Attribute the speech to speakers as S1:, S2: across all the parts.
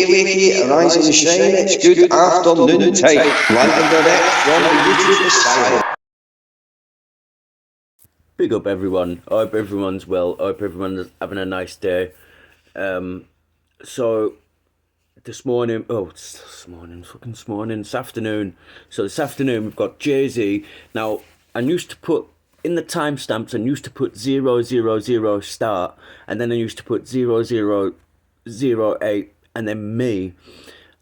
S1: YTA, Rise and Shine, it's good afternoon time. Live and direct from the YouTube asylum.
S2: Big up everyone. I hope everyone's well. I hope everyone's having a nice day. So this afternoon. So this afternoon we've got Jay-Z. Now I used to put in the timestamps. I used to put 000 start, and then I used to put 0008, and then me.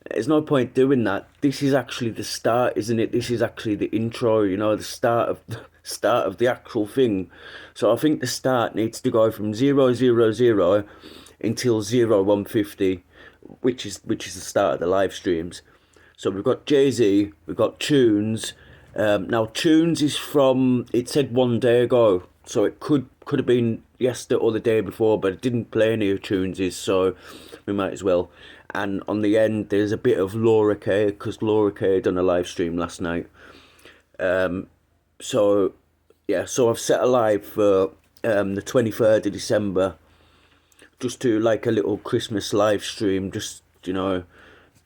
S2: There's no point doing that. This is actually the start, isn't it? This is actually the intro. You know, the start of the actual thing. So I think the start needs to go from 000 until 0150, which is the start of the live streams. So we've got Jay-Z, we've got Tunes. Now Tunes is from, it said 1 day ago, so it could have been yesterday or the day before, but it didn't play any of Tunes', so we might as well. And on the end there's a bit of Laura K, because Laura K done a live stream last night. So yeah, so I've set a live for the 23rd of December, just to like a little Christmas live stream, just, you know,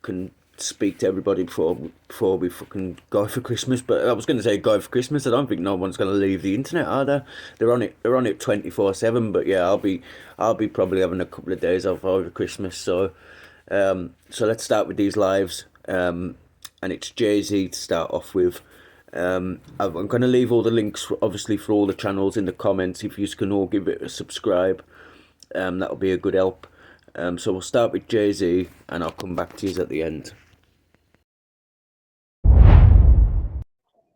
S2: can speak to everybody before we fucking go for Christmas. But I was going to say go for Christmas. I don't think no one's going to leave the internet, are they? They're on it 24/7. But yeah, I'll be probably having a couple of days off over Christmas. So so let's start with these lives. And it's Jay-Z to start off with. I'm going to leave all the links, obviously, for all the channels in the comments. If you can all give it a subscribe, that'll be a good help. So we'll start with Jay-Z, and I'll come back to you at the end.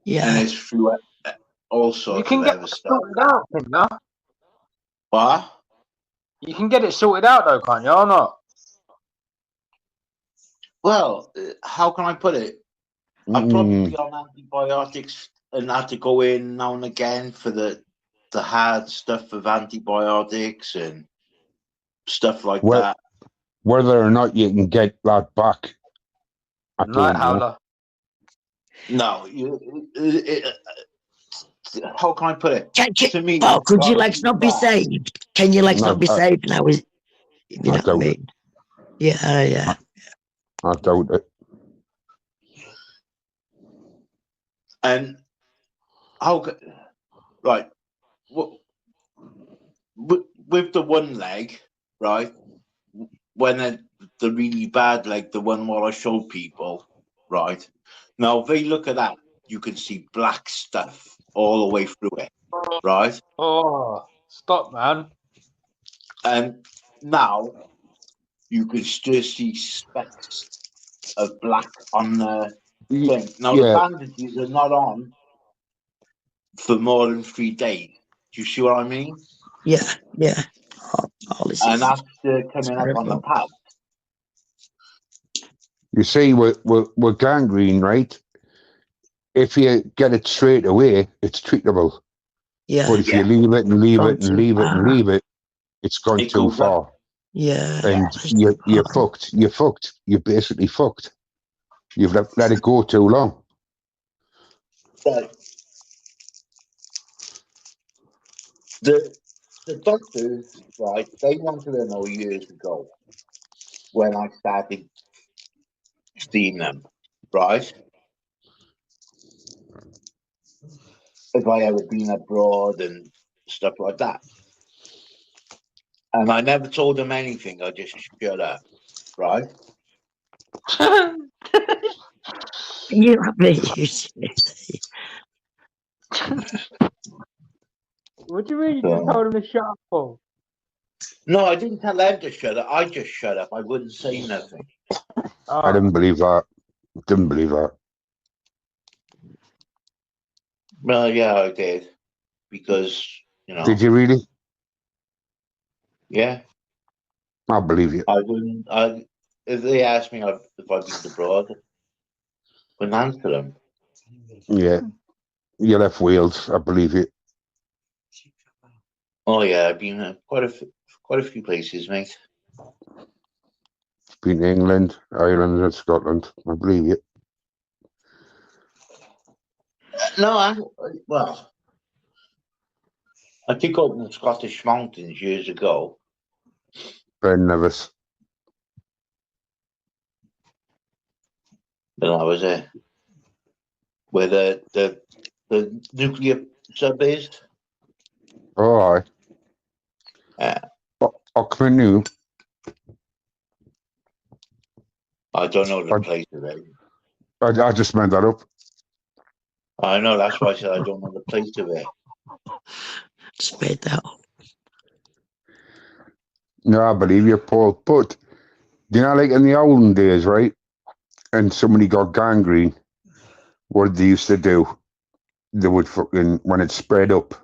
S3: Yeah,
S4: And it's through all sorts
S3: you can
S4: of
S3: get
S4: other
S3: it
S4: stuff.
S3: sorted out, can you?
S4: What?
S3: You can get it sorted out though, can't you, or not?
S4: Well, how can I put it? I'm probably on antibiotics and had to go in now and again for the hard stuff of antibiotics and stuff like that.
S5: Whether or not you can get that back, I don't know.
S4: No, how can I put it? To me,
S6: Paul, could your legs not be saved? Can your legs not be saved now? You know what I mean? Yeah.
S5: I doubt it.
S4: And how, right, with the one leg, right, when the really bad leg, the one where I showed people, right, now if they look at that, you can see black stuff all the way through it, right?
S3: Oh, stop, man.
S4: And now you can still see specks of black on the thing. Now the bandages are not on for more than 3 days. Do you see what I mean?
S6: Yeah.
S4: And that's coming up on the pad.
S5: You see, with gangrene, right? If you get it straight away, it's treatable.
S6: Yeah.
S5: But if you leave it and leave it and leave it and leave it, it's gone too far.
S6: Yeah.
S5: And you're fucked. You're fucked. You're basically fucked. You've let it go too long.
S4: Right. The doctors, right, they wanted to know years ago when I started seeing them, right? If I ever been abroad and stuff like that. And I never told them anything, I just shut up, right?
S6: You have me.
S3: What do you mean you just told him to shut up for?
S4: No, I didn't tell them to shut up. I just shut up. I wouldn't say nothing.
S5: I didn't believe that. Didn't believe that.
S4: Well, yeah, I did. Because, you know.
S5: Did you really?
S4: Yeah.
S5: I believe you.
S4: I wouldn't. If they asked me if I'd been abroad, I wouldn't answer them.
S5: Yeah. You left Wales. I believe it.
S4: Oh yeah, I've been quite a few places, mate.
S5: Been to England, Ireland, and Scotland. I believe it.
S4: No, I did go up in the Scottish mountains years ago.
S5: Ben Nevis.
S4: And that was it. Where the nuclear sub is.
S5: Oh, aye. Ockmanu.
S4: I don't know the place of it.
S5: I just made that up.
S4: I know, that's why I said I don't know the place of it.
S6: Just made that up.
S5: No, I believe you, Paul. But, you know, like in the olden days, right? And somebody got gangrene, what they used to do, they would fucking, when it spread up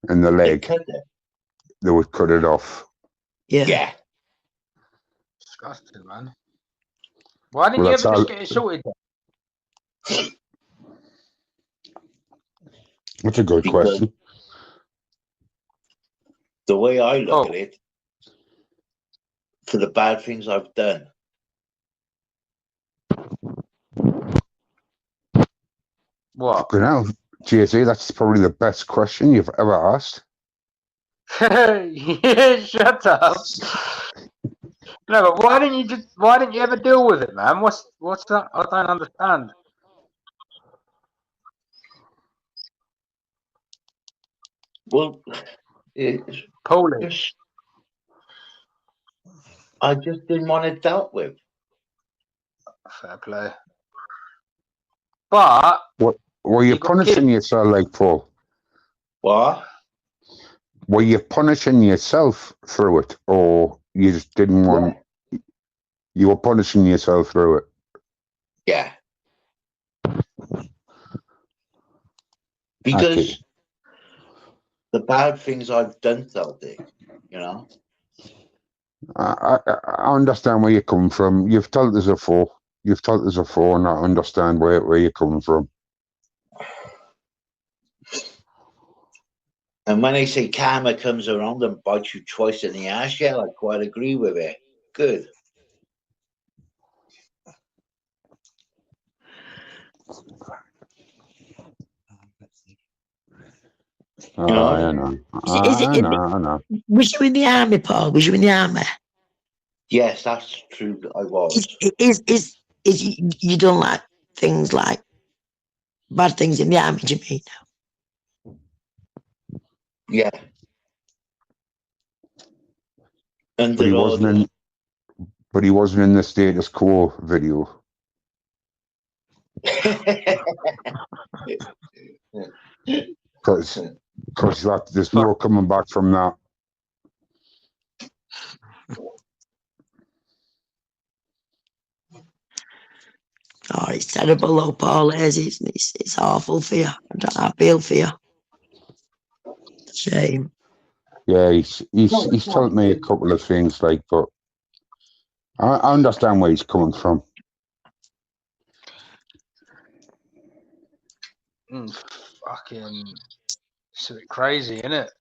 S5: in the leg, they would cut it off.
S6: Yeah.
S3: Disgusting, man. Why didn't you ever just get it sorted?
S5: That's a good question.
S4: The way I look at it, for the bad things I've done.
S3: What?
S5: You know, JC, that's probably the best question you've ever asked.
S3: Yeah, shut up. No, but why didn't you ever deal with it, man? What's that? I don't understand.
S4: Well, it's
S3: Polish.
S4: I just didn't want it dealt with.
S3: Fair play. But
S5: what were you punishing yourself like, Paul?
S4: What?
S5: Were you punishing yourself through it, or you just didn't want? Yeah. You were punishing yourself through it.
S4: Yeah. Because the bad things I've done, Celtic, you know.
S5: I understand where you're coming from. You've told us before. And I understand where you're coming from.
S4: And when they say karma comes around and bites you twice in the ass, yeah, I quite agree with it. Good.
S5: I know. I know.
S6: Was you in the army, Paul? Was you in the army?
S4: Yes, that's true. I was.
S6: Is you don't like things like bad things in the army, do you mean?
S4: Yeah.
S5: But he wasn't in the status quo video. Because there's no coming back from that.
S6: Oh, it's terrible, though, Paul. It's awful for you. I feel for you. Shame.
S5: Yeah, he's told me a couple of things, like, but I understand where he's coming from.
S3: Fucking, it's a bit crazy, isn't it?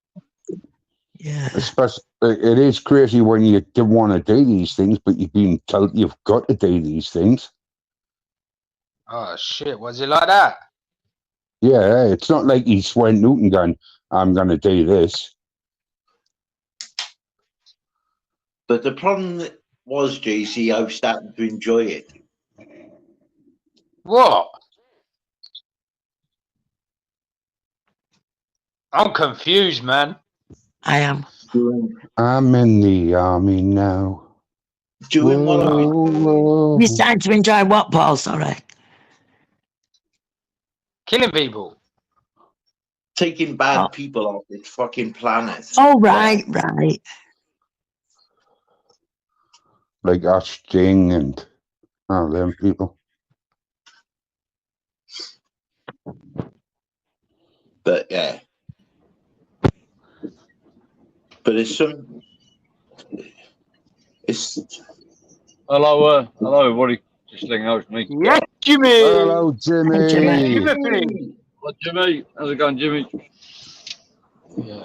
S6: Yeah.
S5: Especially, it is crazy when you don't want to do these things, but you've been told you've got to do these things.
S3: Oh shit! Was it like that?
S5: Yeah, it's not like he's went out and gone, I'm going to do this.
S4: But the problem was, JC, I've started to enjoy it.
S3: What? I'm confused, man.
S6: I am.
S5: I'm in the army now.
S4: Doing what I've been doing.
S6: You starting to enjoy what, Paul? Sorry.
S3: Killing people.
S4: Taking bad people off this fucking planet.
S6: Oh, right, right.
S5: Like Ash Jing and them people.
S4: But yeah. But it's
S7: hello everybody. Just letting know it's me.
S3: Yes, Jimmy.
S5: Hello, Jimmy.
S3: Jimmy.
S7: Hello, Jimmy. How's it going, Jimmy?
S3: Yeah.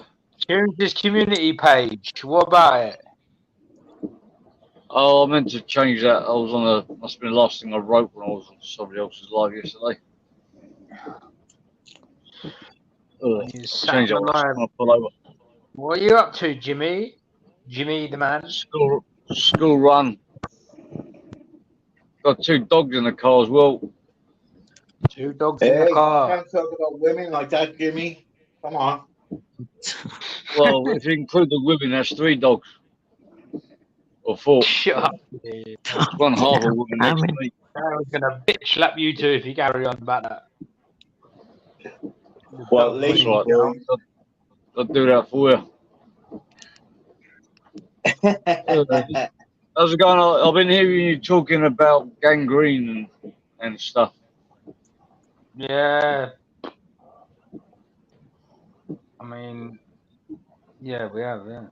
S3: Change this community page. What about it?
S7: Oh, I meant to change that. I was on must have been the last thing I wrote when I was on somebody else's live yesterday. Change that. Pull over.
S3: What are you up to, Jimmy? Jimmy the man?
S7: School run. got 2 dogs in the car as well.
S3: 2 dogs in the
S4: Hey,
S3: car.
S4: can't talk about women like that, Jimmy. Come on.
S7: Well, if you include the women, that's 3 dogs. Or 4.
S3: Shut up.
S7: That's one half a woman next to me.
S3: I was gonna bitch slap you two if you carry on about that.
S4: Well,
S7: That's
S4: listen,
S7: right.
S4: boy.
S7: I'll do that for you. How's it going? I've been hearing you talking about gangrene and stuff.
S3: Yeah. I mean, yeah, we have, yeah.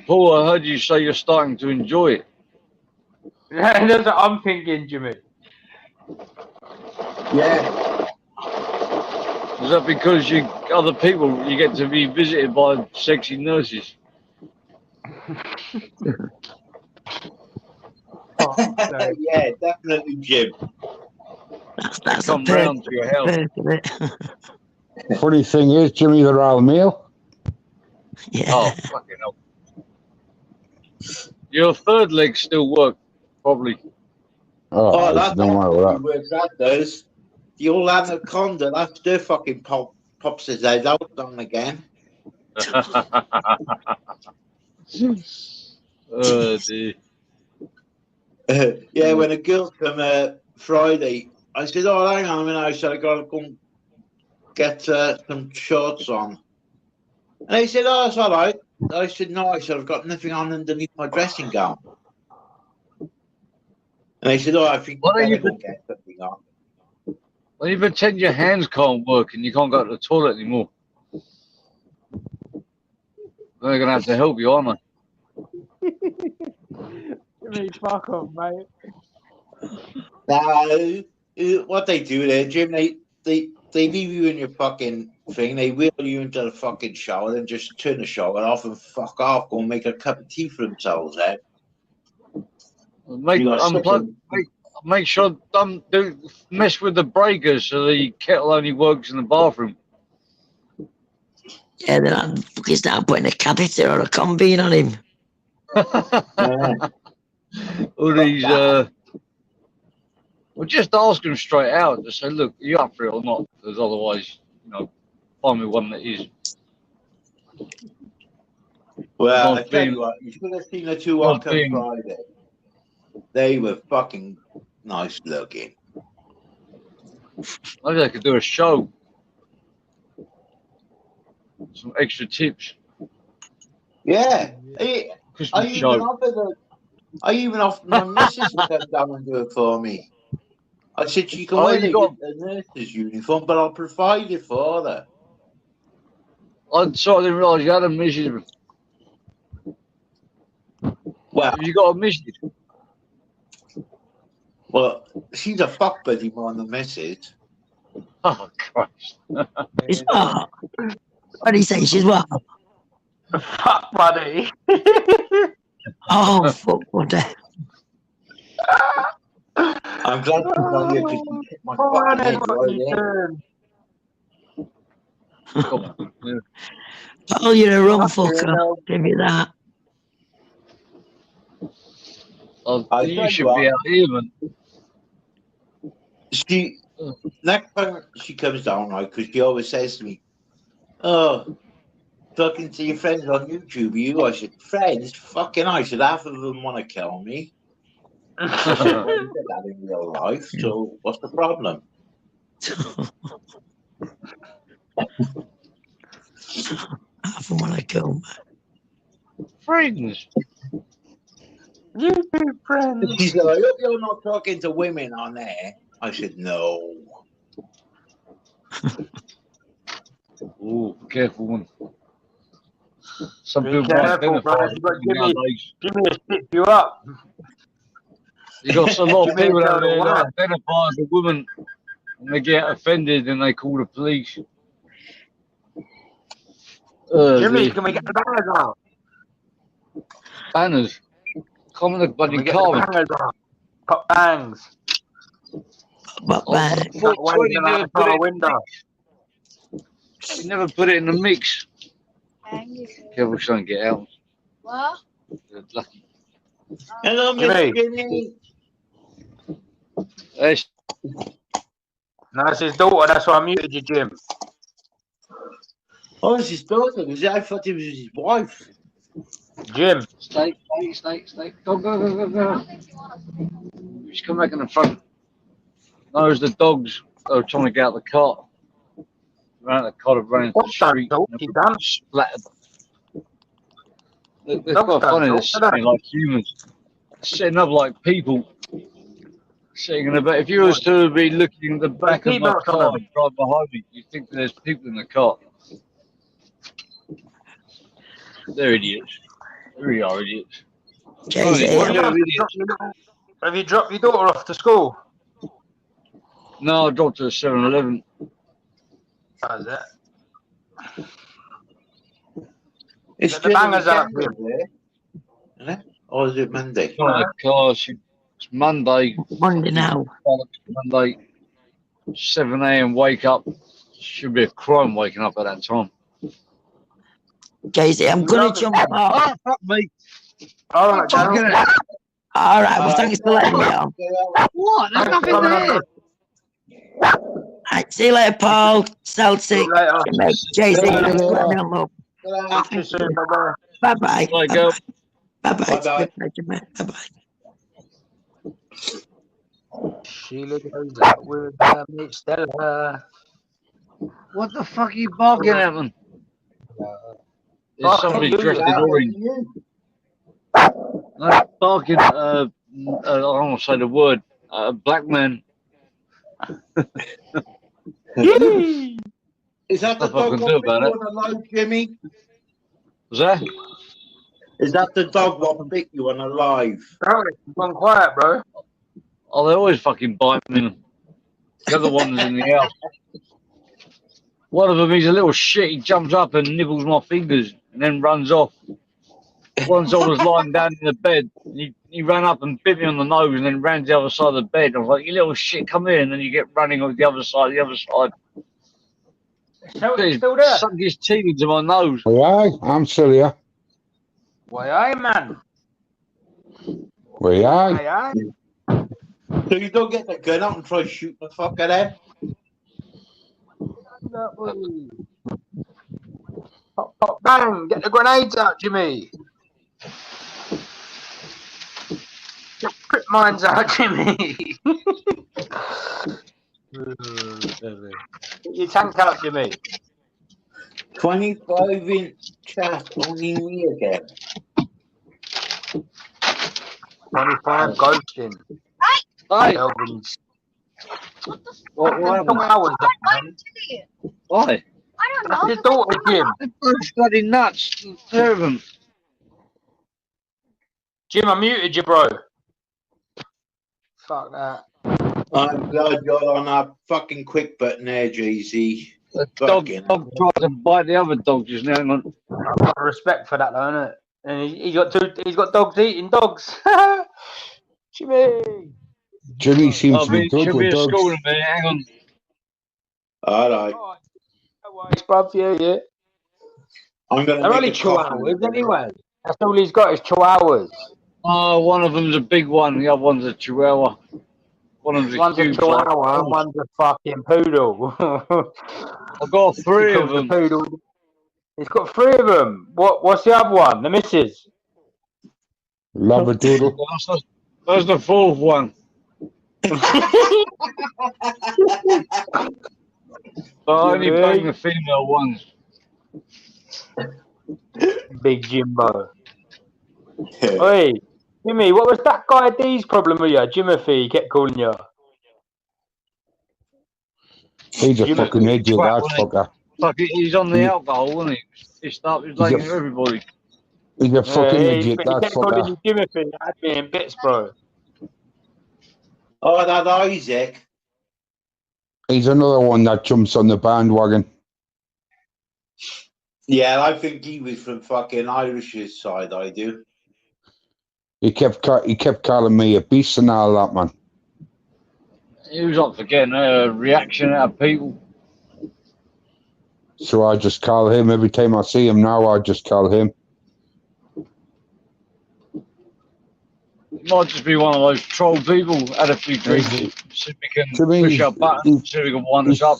S7: Paul, I heard you say you're starting to enjoy it.
S3: Yeah, that's what I'm thinking, Jimmy.
S4: Yeah.
S7: Is that because you get to be visited by sexy nurses?
S4: Yeah, definitely, Jim.
S6: That's a
S7: Come
S6: perk.
S7: round to your house.
S6: Perk of it.
S5: Funny thing is, Jimmy, they're all male.
S6: Yeah.
S7: Oh, fucking hell. Your third leg still work, probably.
S4: Oh,
S5: It's
S4: that
S5: no matter
S4: definitely
S5: what.
S4: works. That does. The old anaconda, that's their fucking pops his head out on again.
S7: Dear.
S4: Yeah, when a girl come Friday, I said, "Oh, hang on a minute." I said, "I gotta go and get some shorts on." And he said, "Oh, that's all right." I said, "No," I said, "I've got nothing on underneath my dressing gown." And they said, "Oh, I think you
S7: Why don't
S4: better
S7: you,
S4: go and get something on."
S7: why don't you pretend your hands can't work and you can't go to the toilet anymore? They're going to have to help you, aren't they?
S3: Jimmy, fuck off, mate.
S4: Now, what they do there, Jim, they leave you in your fucking thing. They wheel you into the fucking shower and just turn the shower off and fuck off. Go and make a cup of tea for themselves, eh?
S7: Make sure don't mess with the breakers so the kettle only works in the bathroom.
S6: Yeah, then I'd fucking start putting a catheter or a combine on him.
S7: All these, well, just ask them straight out. Just say, look, are you up for it or not? Because otherwise, find me one that is.
S4: Well, I tell you what, you should have seen the 2 on Friday. They were fucking nice looking.
S7: Maybe they could do a show. Some extra tips.
S4: Yeah.
S7: Christmas show.
S4: I even offered my missus to come down and do it for me. I said she can wear the nurse's uniform, but I'll provide it for her.
S7: I didn't realise you had a missus.
S4: Well,
S7: have you got a missus?
S4: Well, she's a fuck buddy more than the missus.
S7: Oh, Christ.
S6: She's what? What do you say? She's what?
S3: Fuck buddy.
S6: Oh, fuck buddy.
S4: I'm glad to tell you because you hit my fucking head right there.
S6: Oh, you're a rum fucker. I'll give you that.
S7: Oh, you should be out here, man.
S4: Next time she comes down, right, because she always says to me, "Oh, talking to your friends on YouTube, I said, "Friends? Fucking I said, half of them want to kill me." I said, "Well, you did that in real life, so what's the problem?"
S6: Half of them want to kill me.
S7: Friends.
S3: YouTube friends.
S4: She said, "I hope you're not talking to women on there." I said, "No."
S7: Oh, careful one. Some
S3: Be
S7: people
S3: careful, bro. You got Jimmy to stick you up.
S7: You got a lot of people out there that identify as a woman and they get offended and they call the police.
S3: Jimmy, can we get the banners out?
S7: Banners? Come on the bloody car.
S3: Banners out. Pop bangs.
S6: Pop bangs.
S7: You never put it in the mix. Careful, she don't get out.
S8: What?
S7: You're lucky.
S4: Hello, Miss Jimmy.
S7: It's,
S3: No, it's his daughter. That's why I muted you, Jim.
S4: Oh, it's his daughter. Was it? I thought it was his wife.
S3: Jim.
S7: snake. Go, go, go, go, go. She's come back in the front. No, it was the dogs. They were trying to get out the cart. Ran out the cart, ran into the street.
S3: He done.
S7: Splattered. They're
S3: Dogs
S7: quite funny.
S3: don't
S7: They're
S3: talk,
S7: setting like humans. Setting up like people. Sitting in the back. If you was to be looking in the back of my
S3: seatbelts on
S7: car
S3: them.
S7: and drive behind me, you'd think there's people in the car. They're idiots. They really are idiots.
S6: Jay-Z.
S7: Only one of idiots.
S3: Have you dropped your daughter off to school?
S7: No, I dropped her at 7-Eleven.
S3: How's that?
S4: It's
S3: The bangers out
S4: there, isn't it? Or is it Monday?
S7: Got in the car. It's Monday.
S6: Monday now.
S7: Monday. 7 a.m. wake up. Should be a crime waking up at that time.
S6: Jay-Z, I'm going to jump off.
S7: Oh, fuck me.
S3: All right,
S7: Fucking
S3: Channel.
S7: hell.
S6: All right, well, thanks for letting me on.
S7: What? There's nothing there.
S6: Right, see you later, Paul. Celtic.
S3: See you later.
S6: Jay-Z,
S5: See you
S6: thanks for letting me
S5: later.
S6: on, love.
S3: See you soon. Bye-bye.
S6: Bye-bye.
S7: Bye, girl.
S6: Bye-bye.
S4: Bye-bye.
S6: Bye-bye.
S3: Sheila goes out with her mate Stella.
S7: What the fuck are you barking at, man? There's somebody dressed in orange. No, barking. I don't want to say the word. Black man.
S4: Is that the
S7: Nothing I
S4: dog
S7: can do
S4: what bit
S7: about
S4: you
S7: it.
S4: on a live, Jimmy?
S7: Was that?
S4: Is that the dog what bit you on a live?
S3: Gone quiet, bro.
S7: Oh, they always fucking bite me. The other one's in the house. One of them, he's a little shit. He jumps up and nibbles my fingers and then runs off. Once I was lying down in the bed, he ran up and bit me on the nose and then ran to the other side of the bed. I was like, you little shit, come here. And then you get running on the other side.
S3: He's still there.
S7: Suck his teeth into my nose.
S5: Aye, I'm still here.
S3: Why, aye, man.
S5: Aye.
S3: Aye, aye.
S4: So you don't get the gun out and try to shoot the fuck at him?
S3: Pop, pop, bang. Get the grenades out, Jimmy. Get crypt mines out, Jimmy. Get your tank out, Jimmy.
S4: 25-inch chat only me again.
S3: 25 ghosting.
S7: Hey,
S3: Elvin's.
S7: what happened?
S3: Hours, that, man.
S7: Why?
S3: That's his daughter, Jim.
S7: They're both bloody nuts. The pair of them.
S3: Jim, I muted you, bro. Fuck that.
S4: I'm glad you're on that fucking quick button there, Jay-Z.
S7: The dog tried to bite the other dog just now. Hang on.
S3: I've got respect for that, though, innit? And he's got dogs eating dogs. Jimmy.
S5: Jimmy seems
S7: I'll
S5: to be
S7: be,
S5: good
S7: she'll be
S5: with
S7: at school
S5: dogs.
S7: in a minute. Hang on.
S4: All right.
S3: No worries, bruv. Yeah.
S4: I'm gonna.
S3: They're
S4: make
S3: only
S4: a coffee.
S3: chihuahuas anyway. That's all he's got is chihuahuas.
S7: Oh, one of them's a big one. The other one's a chihuahua. One of them's
S3: One's a
S7: huge
S3: chihuahua
S7: one.
S3: and one's a fucking poodle.
S7: I've got three of them.
S3: Poodle. He's got 3 of them. What's the other one? The missus.
S5: Labradoodle.
S7: That's the fourth one. But I only bang the female ones.
S3: Big Jimbo. Oi, Jimmy, what was that guy D's problem with you? Jimothy, he kept calling you.
S5: He's a
S3: Jimmy,
S5: fucking idiot,
S7: twat,
S5: that
S7: wasn't
S5: fucker.
S7: Fuck it, he's on the alcohol, isn't he? He's like everybody.
S5: He's a fucking idiot,
S3: he
S5: that
S3: kept calling you
S5: fucker.
S3: Jimothy. That had me in bits, bro.
S4: Oh, that Isaac.
S5: He's another one that jumps on the bandwagon.
S4: Yeah, I think he was from fucking Irish's side. I do.
S5: He kept calling me a beast and all that, man.
S7: He was up for getting a reaction out of people.
S5: So I just call him every time I see him now. I just call him.
S7: might just be one of those troll people. Had a few drinks. See if we can
S5: To me,
S7: push our buttons. See if we can wind us up.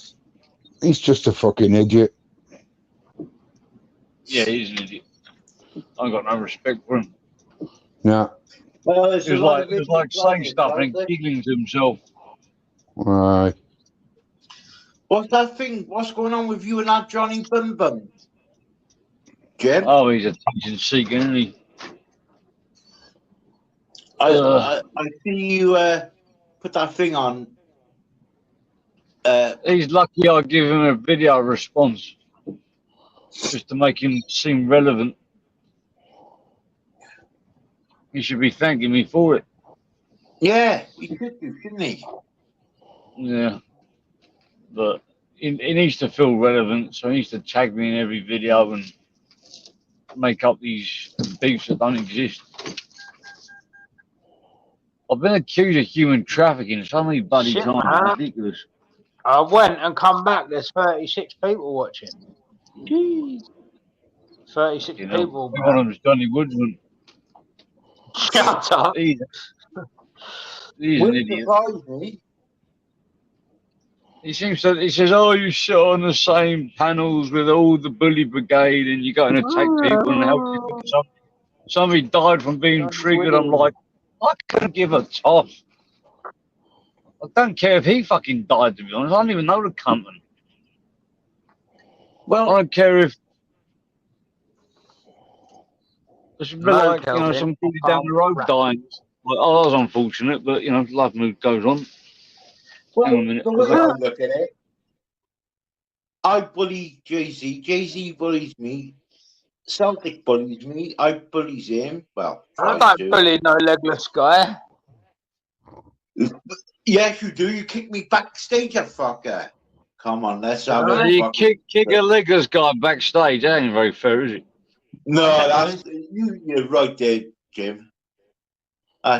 S5: He's just a fucking idiot.
S7: Yeah, he's an idiot. I got no respect for him.
S5: Yeah.
S4: Well,
S7: He was like saying stuff and giggling to himself.
S5: Right.
S4: What's that thing? What's going on with you and that Johnny Bum Bum? Jim?
S7: Oh, he's attention seeking, isn't he?
S4: I see you put that thing on.
S7: He's lucky I give him a video response just to make him seem relevant. He should be thanking me for it.
S4: Yeah, he should do, shouldn't he?
S7: Yeah. But he needs to feel relevant, so he needs to tag me in every video and make up these beefs that don't exist. I've been accused of human trafficking so many bloody
S3: Shit,
S7: times.
S3: man.
S7: It's ridiculous.
S3: I went and come back. There's 36 people watching. 36
S7: You know,
S3: people.
S7: one of them's Johnny Woodsman.
S3: Shut up.
S7: He's an
S4: Wouldn't
S7: idiot.
S4: surprise me.
S7: He says, oh, you sit on the same panels with all the bully brigade and you're going to attack people and help people. Somebody died from being triggered. I'm like, I couldn't give a toss. I don't care if he fucking died, to be honest. I don't even know the company.
S4: Well,
S7: I don't care if it's a bit
S3: No,
S7: like,
S3: Kelvin.
S7: some bully down the road dying. Like, oh, that was unfortunate, but, life goes on.
S4: well,
S7: Hang on a minute.
S4: the way I look at it, I bully Jay-Z. Jay-Z bullies me. Celtic bullies me. I bullies him. Well,
S3: I
S4: try
S3: don't
S4: to.
S3: bully no legless guy.
S4: Yes, you do. You kick me backstage, you fucker. Come on, let's have a
S7: You
S4: fucking...
S7: kick a legless guy backstage. That ain't very fair, is it?
S4: No, that's you're right there, Jim.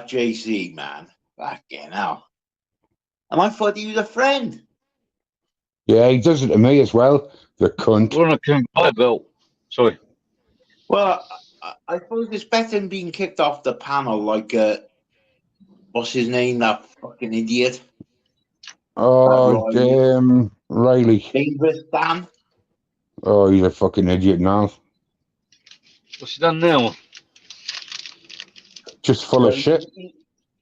S4: Jay-Z, man. Fucking hell. And I thought he was a friend.
S5: Yeah, he does it to me as well. The cunt.
S7: We're on a conveyor belt. Sorry.
S4: Well, I suppose it's better than being kicked off the panel like, what's his name, that fucking idiot?
S5: Oh, damn, Riley.
S4: Dangerous Dan.
S5: Oh, he's a fucking idiot now.
S7: What's he done now?
S5: Just full of shit.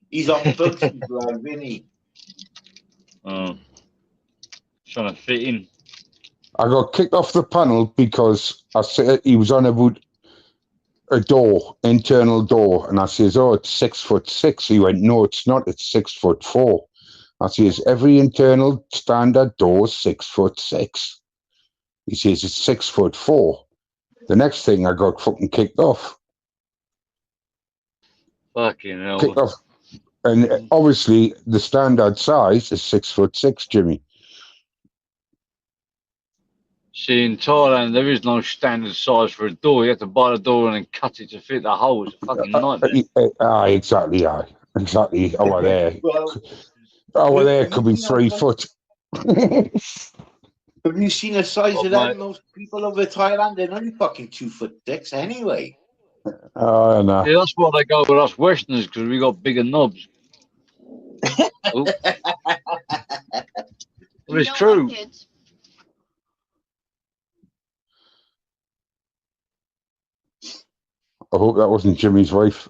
S4: He's on Bugsy Drive, isn't he?
S7: Oh. Trying to fit in.
S5: I got kicked off the panel because I said he was on about a door, internal door, and I says, "Oh, it's 6'6". He went, "No, it's not. It's 6'4". I says, "Every internal standard door is 6'6". He says it's 6'4". The next thing I got fucking kicked off.
S7: Fucking hell.
S5: Kicked off. And obviously the standard size is 6'6", Jimmy.
S7: See, in Thailand, there is no standard size for a door. You have to buy the door and then cut it to fit the hole. It's a fucking nightmare.
S5: Exactly. Over there.
S4: Well,
S5: over there could be 3 foot.
S4: Have you seen the size of that? Most people over Thailand, they're only fucking 2'6" anyway.
S5: Oh, no.
S7: Yeah, that's why they go with us Westerners, because we got bigger knobs. Oh. Well, it's true.
S5: I hope that wasn't Jimmy's wife.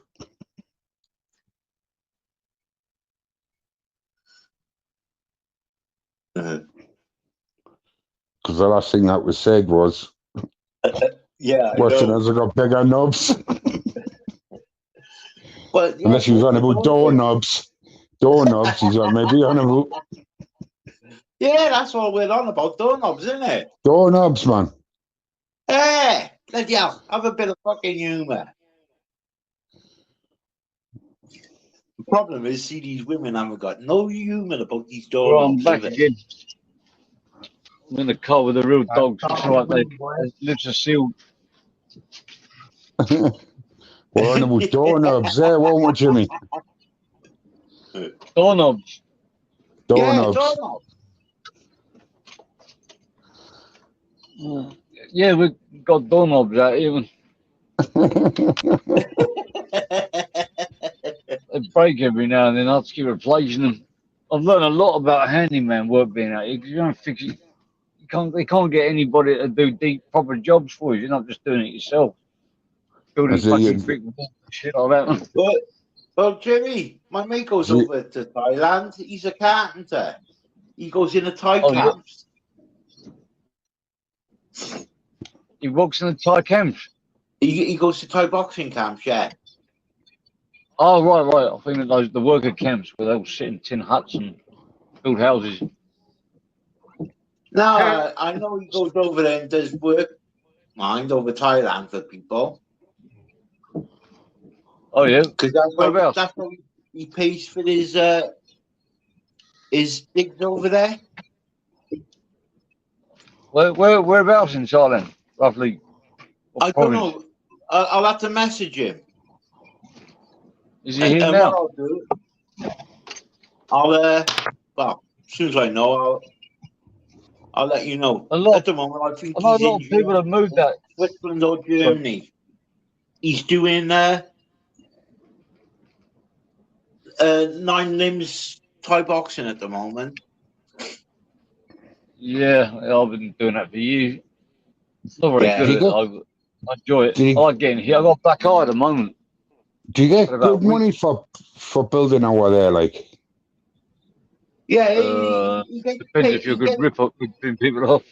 S5: Because the last thing that was said was,
S4: yeah,
S5: Westerners have got bigger knobs.
S4: But yeah,
S5: unless he was on about doorknobs. Doorknobs, he's on maybe on about.
S4: Yeah, that's all we're on about, doorknobs, isn't it?
S5: Doorknobs, man.
S4: Hey, bloody hell, have a bit of fucking humour. The problem is, see, these women haven't got no humour about these
S7: Well, I'm
S4: doorknobs.
S7: back again. I'm in the car with the real dogs. It's like they lips are sealed.
S5: We're on about doorknobs there, won't we, Jimmy?
S7: Doorknobs.
S5: Doorknobs.
S4: Yeah, doorknobs.
S7: Yeah, we've got doorknobs out here. they break every now and then. I have to keep replacing them. I've learned a lot about handyman work being out here because you don't fix it. They can't get anybody to do deep, proper jobs for you. You're not just doing it yourself. Building
S5: So
S7: fucking brick walls and shit like that.
S4: Well, Jimmy, my mate goes over to Thailand. He's a carpenter. He goes in the Thai camps.
S7: He works in the Thai camps.
S4: He goes to Thai boxing camps, yeah.
S7: Oh, right. I think that the worker camps where they'll sit in tin huts and build houses.
S4: No, I know he goes over there and does work, mind, over Thailand for people.
S7: Oh, yeah?
S4: Because that's how he pays for his digs over there.
S7: Whereabouts in Thailand, roughly?
S4: I don't know. I'll have to message him.
S7: Is he here now?
S4: What I'll do, well, as soon as I know, I'll let you know. At the moment, I think
S7: a lot
S4: he's
S7: of people have moved out.
S4: Switzerland or Germany. He's doing 9 limbs Thai boxing at the moment.
S7: Yeah, I've been doing that for years. Not very good at it. I enjoy it. I like getting hit. I got black eye at the moment.
S5: Do you get good money for building over there, like?
S4: Yeah,
S7: depends if you're a good rip up ripping people off.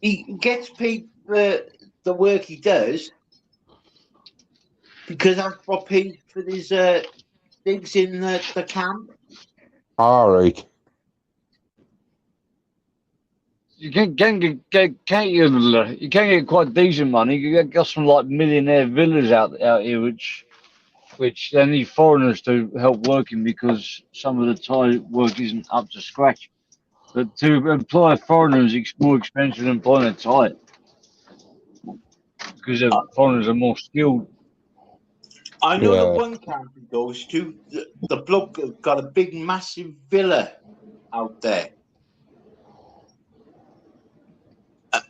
S4: he gets paid for the work he does because that's what paid for his digs in the camp.
S5: All right.
S7: You can get quite decent money. You got some like millionaire villas out here, which they need foreigners to help working because some of the Thai work isn't up to scratch. But to employ foreigners is more expensive than employing a Thai because foreigners are more skilled.
S4: I know the one camp he goes to, the bloke got a big, massive villa out there.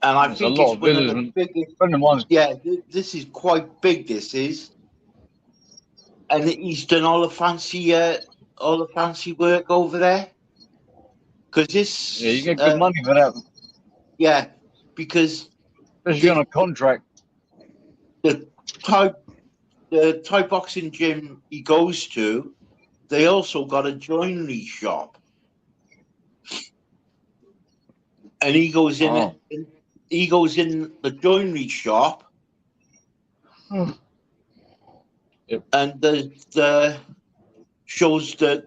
S4: And I think it's one of the biggest. Yeah, this is quite big. This is, and he's done all the fancy work over there. Because this,
S7: you get good money for that.
S4: Yeah, because
S7: especially on a contract.
S4: The Thai boxing gym he goes to, they also got a joinery shop, and he goes in it. He goes in the joinery shop, and shows them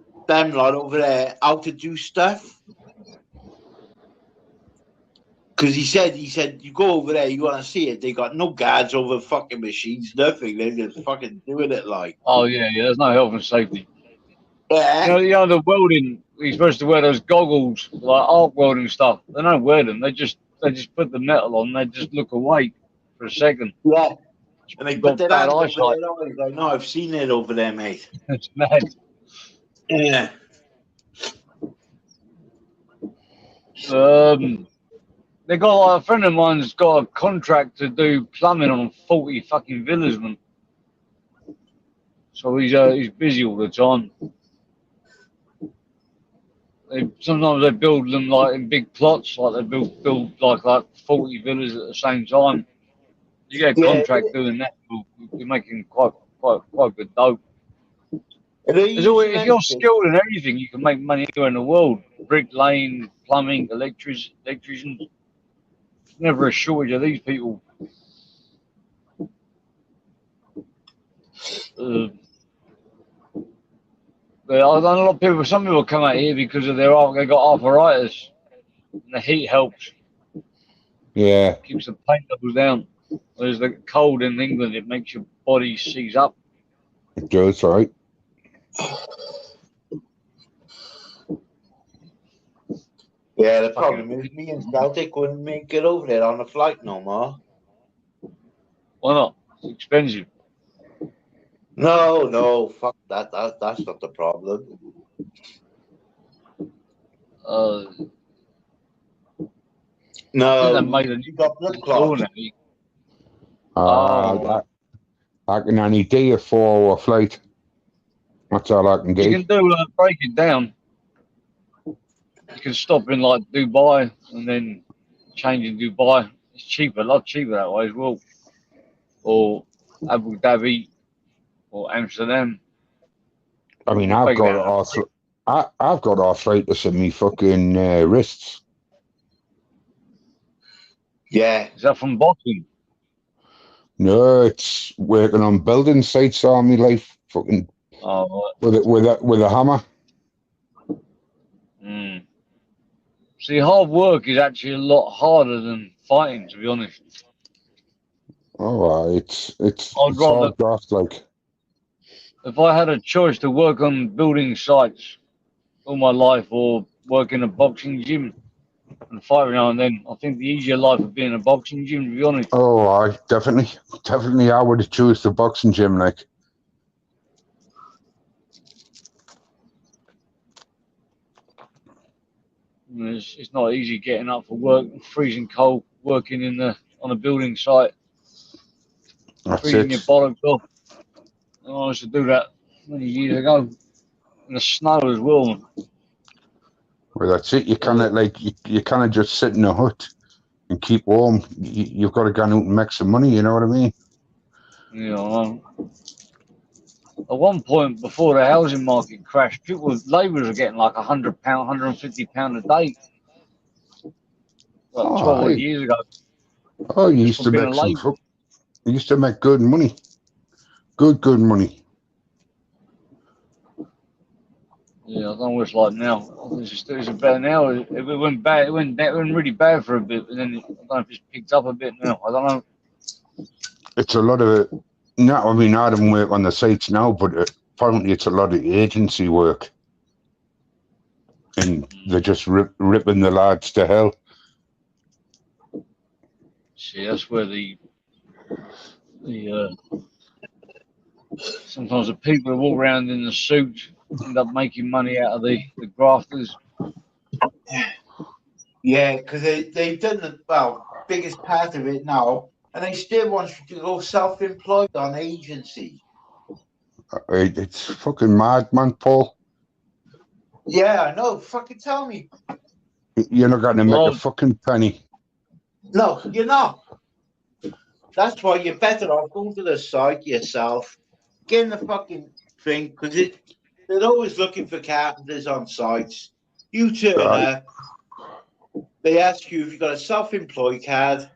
S4: lot over there how to do stuff. Because he said you go over there, you want to see it. They got no guards over fucking machines, nothing. They're just fucking doing it like.
S7: Oh yeah. There's no health and safety.
S4: Yeah.
S7: You know the welding. You're supposed to wear those goggles, like arc welding stuff. They don't wear them. They just put the metal on. They just look away for a second.
S4: Yeah. And they put that on over their eyes. I know. I've seen it over there, mate.
S7: It's mad.
S4: Yeah.
S7: They got like, a friend of mine's got a contract to do plumbing on 40 fucking villas, man. So he's busy all the time. Sometimes they build them like in big plots, like they build like 40 villas at the same time. You get a contract doing that, you're making quite good dough. If you're skilled in everything, you can make money anywhere in the world. Bricklaying, plumbing, electricians. Never a shortage of these people. I know a lot of people. Some people come out here because of they got arthritis, and the heat helps.
S5: Yeah,
S7: keeps the pain levels down. Whereas the cold in England, it makes your body seize up.
S5: It does, right?
S4: Yeah, the problem is me and Celtic wouldn't make it over there on the flight no more.
S7: Why not? It's expensive.
S4: No, fuck that. That's not the problem. No,
S7: I think they made a
S4: you got blood clots.
S5: I can only do a 4-hour flight. That's all I can do.
S7: You can do break it down. You can stop in like Dubai and then change in Dubai. It's cheaper, a lot cheaper that way as well. Or Abu Dhabi or Amsterdam.
S5: I mean, I've got arthritis in me fucking wrists.
S4: Yeah.
S7: Is that from boxing?
S5: No, it's working on building sites all my life. Fucking with a hammer.
S7: Mm. See, hard work is actually a lot harder than fighting, to be honest.
S5: Oh, it's hard graft, like.
S7: If I had a choice to work on building sites all my life or work in a boxing gym and fight every now and then, I think the easier life would be in a boxing gym, to be honest.
S5: Oh, I definitely I would choose the boxing gym, like.
S7: It's not easy getting up for work, freezing cold, working on a building site, freezing your bollocks off. I used to do that many years ago in the snow as well.
S5: Well, that's it. You cannot you cannot just sit in a hut and keep warm. You've got to go out and make some money. You know what I mean?
S7: Yeah. At one point before the housing market crashed, labourers were getting like £100, £150 a day. Like 12 years ago.
S5: Oh, you used to make you used to make good money. Good money.
S7: Yeah, I don't know what it's like now. It's better now. It went bad. It went really bad for a bit, and then I don't know if it's picked up a bit now. I don't know.
S5: It's a lot of it. No, I mean, I don't work on the sites now, but apparently it's a lot of agency work. And they're just ripping the lads to hell.
S7: See, that's where sometimes the people who walk around in the suit end up making money out of the grafters.
S4: Yeah, because they've done the biggest part of it now, and they still want you to go self-employed on agency.
S5: It's fucking mad, man, Paul.
S4: Yeah, I know. Fucking tell me.
S5: You're not going to make a fucking penny.
S4: No, you're not. That's why you're better off going to the site yourself, getting the fucking thing, because they're always looking for carpenters on sites. You turn up, they ask you if you've got a self-employed card.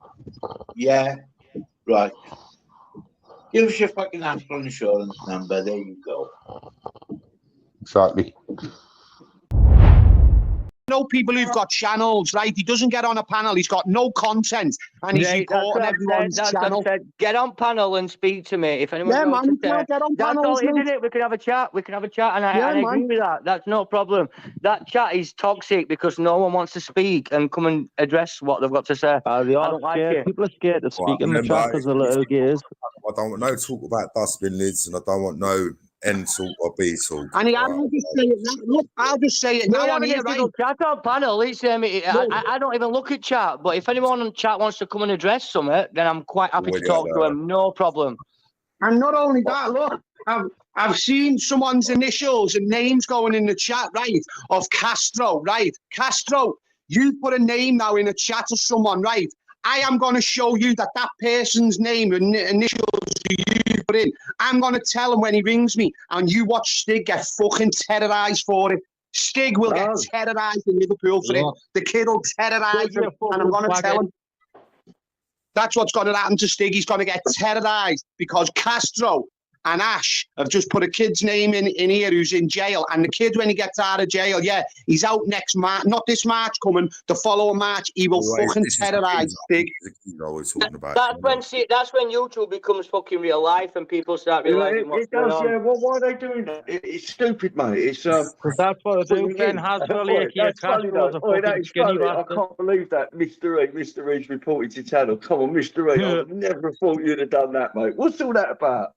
S4: Yeah, right. Give us your fucking national insurance number. There you go.
S5: Exactly.
S8: Know people who've got channels, right? He doesn't get on a panel. He's got no content, and he's recording everyone's channel.
S9: Get on panel and speak to me. If anyone wants to
S8: get on
S9: that's
S8: panel,
S9: all, isn't it? We can have a chat. And I agree with that. That's no problem. That chat is toxic because no one wants to speak and come and address what they've got to say.
S10: They are scared. People are scared to speak in the chat because of little gears.
S11: I don't want no talk about dustbin lids, and I don't want no N talk or B talk.
S8: And I'll just say it now. Look, I'll just say it now on here, right?
S9: Chat on panel. It's, I don't even look at chat, but if anyone on chat wants to come and address something, then I'm quite happy to talk to them. No problem.
S8: And not only that, look, I've seen someone's initials and names going in the chat, right, of Castro, right? Castro, you put a name now in a chat of someone, right? I am going to show you that person's name and initials you put in. I'm going to tell him when he rings me, and you watch Stig get fucking terrorised for it. Stig will get terrorised in Liverpool for it. The kid will terrorise him, and I'm going to tell him. That's what's going to happen to Stig. He's going to get terrorised because Castro and Ash have just put a kid's name in here who's in jail. And the kid, when he gets out of jail, he's out next March. Not this March coming, the following March. He will fucking terrorise Stig.
S9: That's when YouTube becomes fucking real life and people start realising what's going on.
S1: Yeah, well, why are they doing that? It's stupid, mate. It's
S10: that's what they do. Ben has really
S1: that's funny, though. That is funny. I can't believe that Mr. E's reported to channel. Come on, Mr. E. I would never have thought you'd have done that, mate. What's all that about?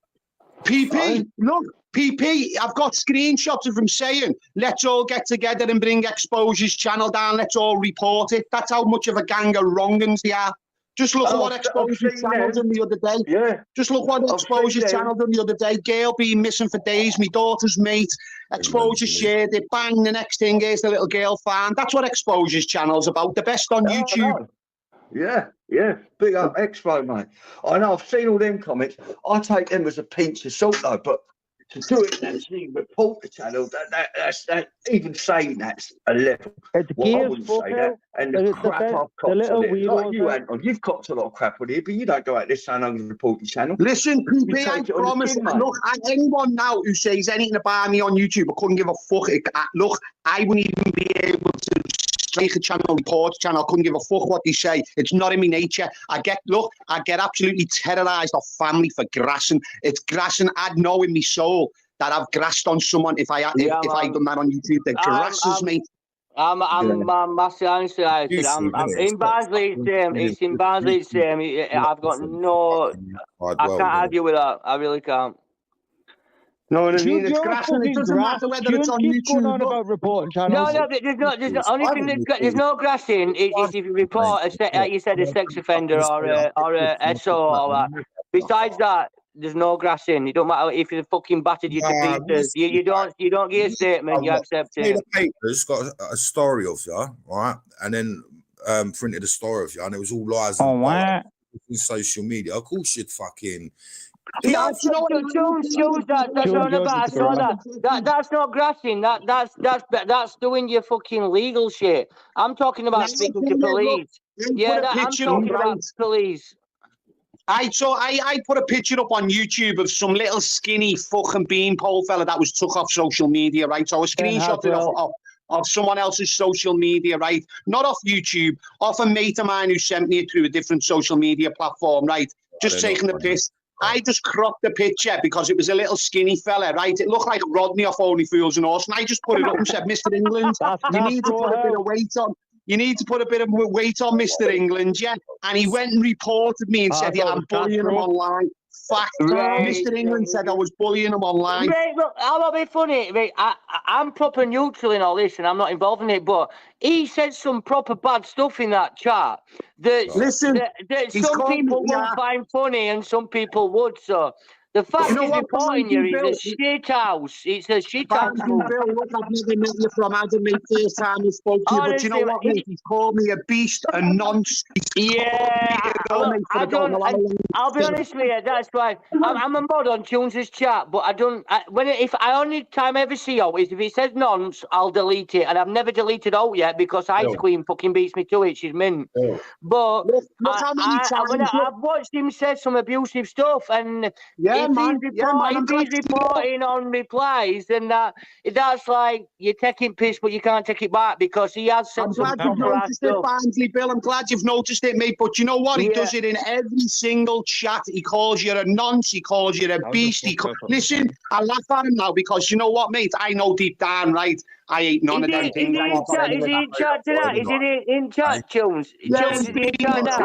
S8: PP, look, PP, I've got screenshots of him saying, let's all get together and bring Exposure's channel down, let's all report it. That's how much of a gang of wrong'uns they are. Just look at what Exposure's channel done the other day.
S1: Yeah.
S8: Just look what Exposure's channel done the other day. Girl being missing for days, my daughter's mate. Exposure shared it, bang, the next thing is the little girl found. That's what Exposure's channel's about, the best on YouTube.
S1: Yeah. Big up Expo, mate. I know, I've seen all them comments. I take them as a pinch of salt, though, but to do it and actually report the channel, that's even saying that's a level. Well, I wouldn't say that. And the crap I've copped on it. Like you, Anton, you've copped a lot of crap on it, but you don't go out there saying I'm going to report your channel.
S8: Listen, PP, I promise. Look, anyone now who says anything about me on YouTube, I couldn't give a fuck. Look, I wouldn't even be able to strike a channel, report a channel. I couldn't give a fuck what they say. It's not in my nature. I get absolutely terrorised off family for grassing. It's grassing. I'd know in my soul that I've grassed on someone if I done that on YouTube. The grasses me.
S9: I'm massive, honestly. I'm in Barnsley. It's in Barnsley. I've got no. I can't argue with that. I really can't.
S8: No, what I mean, it's grassing. It doesn't matter whether it's on YouTube.
S10: Going on about reporting channels.
S9: No, there's the only thing there's no grassing is if you report like you said, a sex offender or a SO or that. Besides that, there's no grassing. It don't matter if you're fucking battered you to pieces. You don't get a statement. You accept it.
S11: The paper's got a story of you, right? And then printed a story of you, and it was all lies.
S10: Oh, wow.
S11: In social media, of course, you'd fucking.
S9: Yeah, that's not grassing. That's doing your fucking legal shit. I'm talking about speaking to police. Yeah, I'm talking about police.
S8: I put a picture up on YouTube of some little skinny fucking beanpole fella that was took off social media, right? So I screenshot it off someone else's social media, right? Not off YouTube, off a mate of mine who sent me it through a different social media platform, right? Just taking the piss. I just cropped the picture because it was a little skinny fella, right? It looked like Rodney off Only Fools and Horse, and I just put it up and said, Mr. England, you need to put a bit of weight on. You need to put a bit of weight on Mr. England, yeah? And he went and reported me and said, yeah, I'm bullying him online. Fact, Mr. England said I was bullying him online.
S9: Right, look, I'll be funny. Right, I'm proper neutral in all this and I'm not involved in it, but he said some proper bad stuff in that chat that some people won't find funny and some people would, so... The fact he's reporting you is a shit house. It's a shit house.
S8: Bill, look, I've never met you from Adam, mate. First time I spoke to you, but you know what, mate? He's called me a beast, a nonce.
S9: Yeah, I'll be honest with you. That's why I'm a mod on Tunes' chat, but I don't. If I only time I ever see out is if it says nonce, I'll delete it, and I've never deleted out yet because Ice Queen fucking beats me to it. She's mint. But I've watched him say some abusive stuff, and if he's reporting on replies, then that's like you're taking piss, but you can't take it back because he has said some proper stuff.
S8: Barnsley, Bill, I'm glad you've noticed it, mate. But you know what? He does it in every single chat. He calls you a nonce. He calls you a beast. Listen, I laugh at him now because you know what, mate? I know deep down, right? I ain't none of them things.
S9: Is he in chat tonight? Is he in chat, Tunes?
S8: Yes,
S9: Tunes, is he in chat now?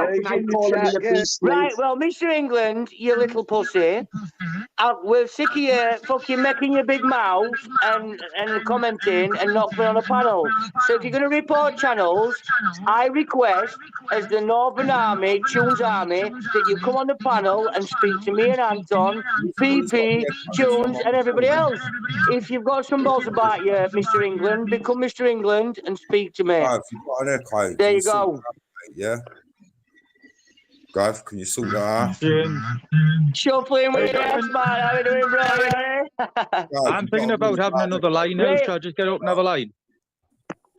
S9: Right, well, Mr. England, you little pussy, we're sick of you fucking making your big mouth and commenting and not putting on a panel. So if you're going to report channels, I request, as the Northern Army, Tunes Army, that you come on the panel and speak to me and Anton, PP, Tunes, and everybody else. If you've got some balls about you, Mr. England, become Mr. England and speak to me. There you go.
S11: Yeah. Gav, can you sort that out?
S9: Shuffling with us, man. How are we doing, bro?
S10: I'm thinking about having another line now. Should I just get up another line?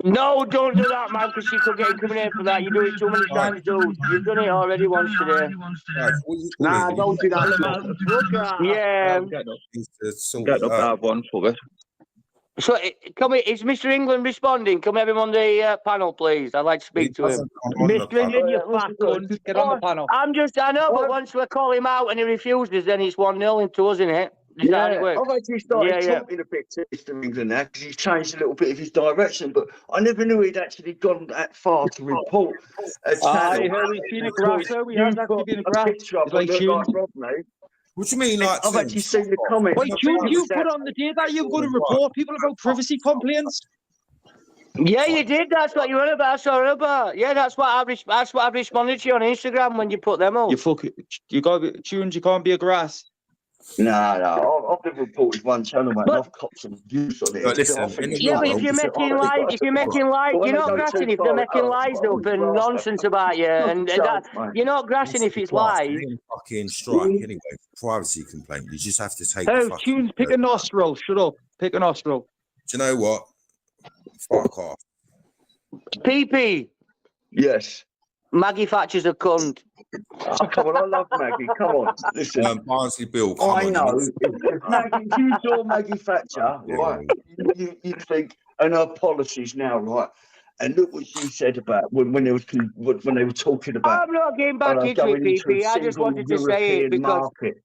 S9: No, don't do that, man, because you could get incriminated for that. You do it too many times, dude. You've done it already once today.
S8: Nah, don't do that.
S9: Yeah.
S10: Get up that one for it.
S9: So, is Mr. England responding? Can we have him on the panel, please? I'd like to speak to him.
S10: Mr. England, you fat cunt. Get on the panel.
S9: I know, but once we call him out and he refuses, then it's 1-0 into us, isn't it?
S1: Yeah, I've actually started talking a bit to Mr. England now because he's changed a little bit of his direction, but I never knew he'd actually gone that far to report a channel.
S10: I heard he's been a grasser. We have actually been a grasser.
S1: Like Rob now.
S11: What do you mean, like?
S1: I've actually seen the comments.
S10: Wait, you put on the day that you're going to report people about privacy complaints?
S9: Yeah, you did. That's what you were about. I saw her about. Yeah, that's what I responded to you on Instagram when you put them up.
S12: You fucking, you got tunes. You can't be a grass.
S1: No, I've never reported one channel, mate. And I've copped some views on it.
S11: But listen,
S9: Yeah, but if you're making lies, you're not grassing if they're making lies up and nonsense about you, and that you're not grassing if it's lies.
S11: Fucking strike anyway. Privacy complaint. You just have to take.
S12: Oh, tunes. Pick a nostril. Shut up. Pick a nostril.
S11: Do you know what? Fuck off.
S9: PP.
S1: Yes.
S9: Maggie Thatcher's a cunt.
S1: Oh, come on, I love Maggie. Come on, listen.
S11: Barnsley Bill,
S1: I know. If you saw Maggie Thatcher, right, you think, and her policies now, right, and look what she said about when they were talking about.
S9: I'm not getting back into it, PP. I just wanted to say it because.
S1: Market.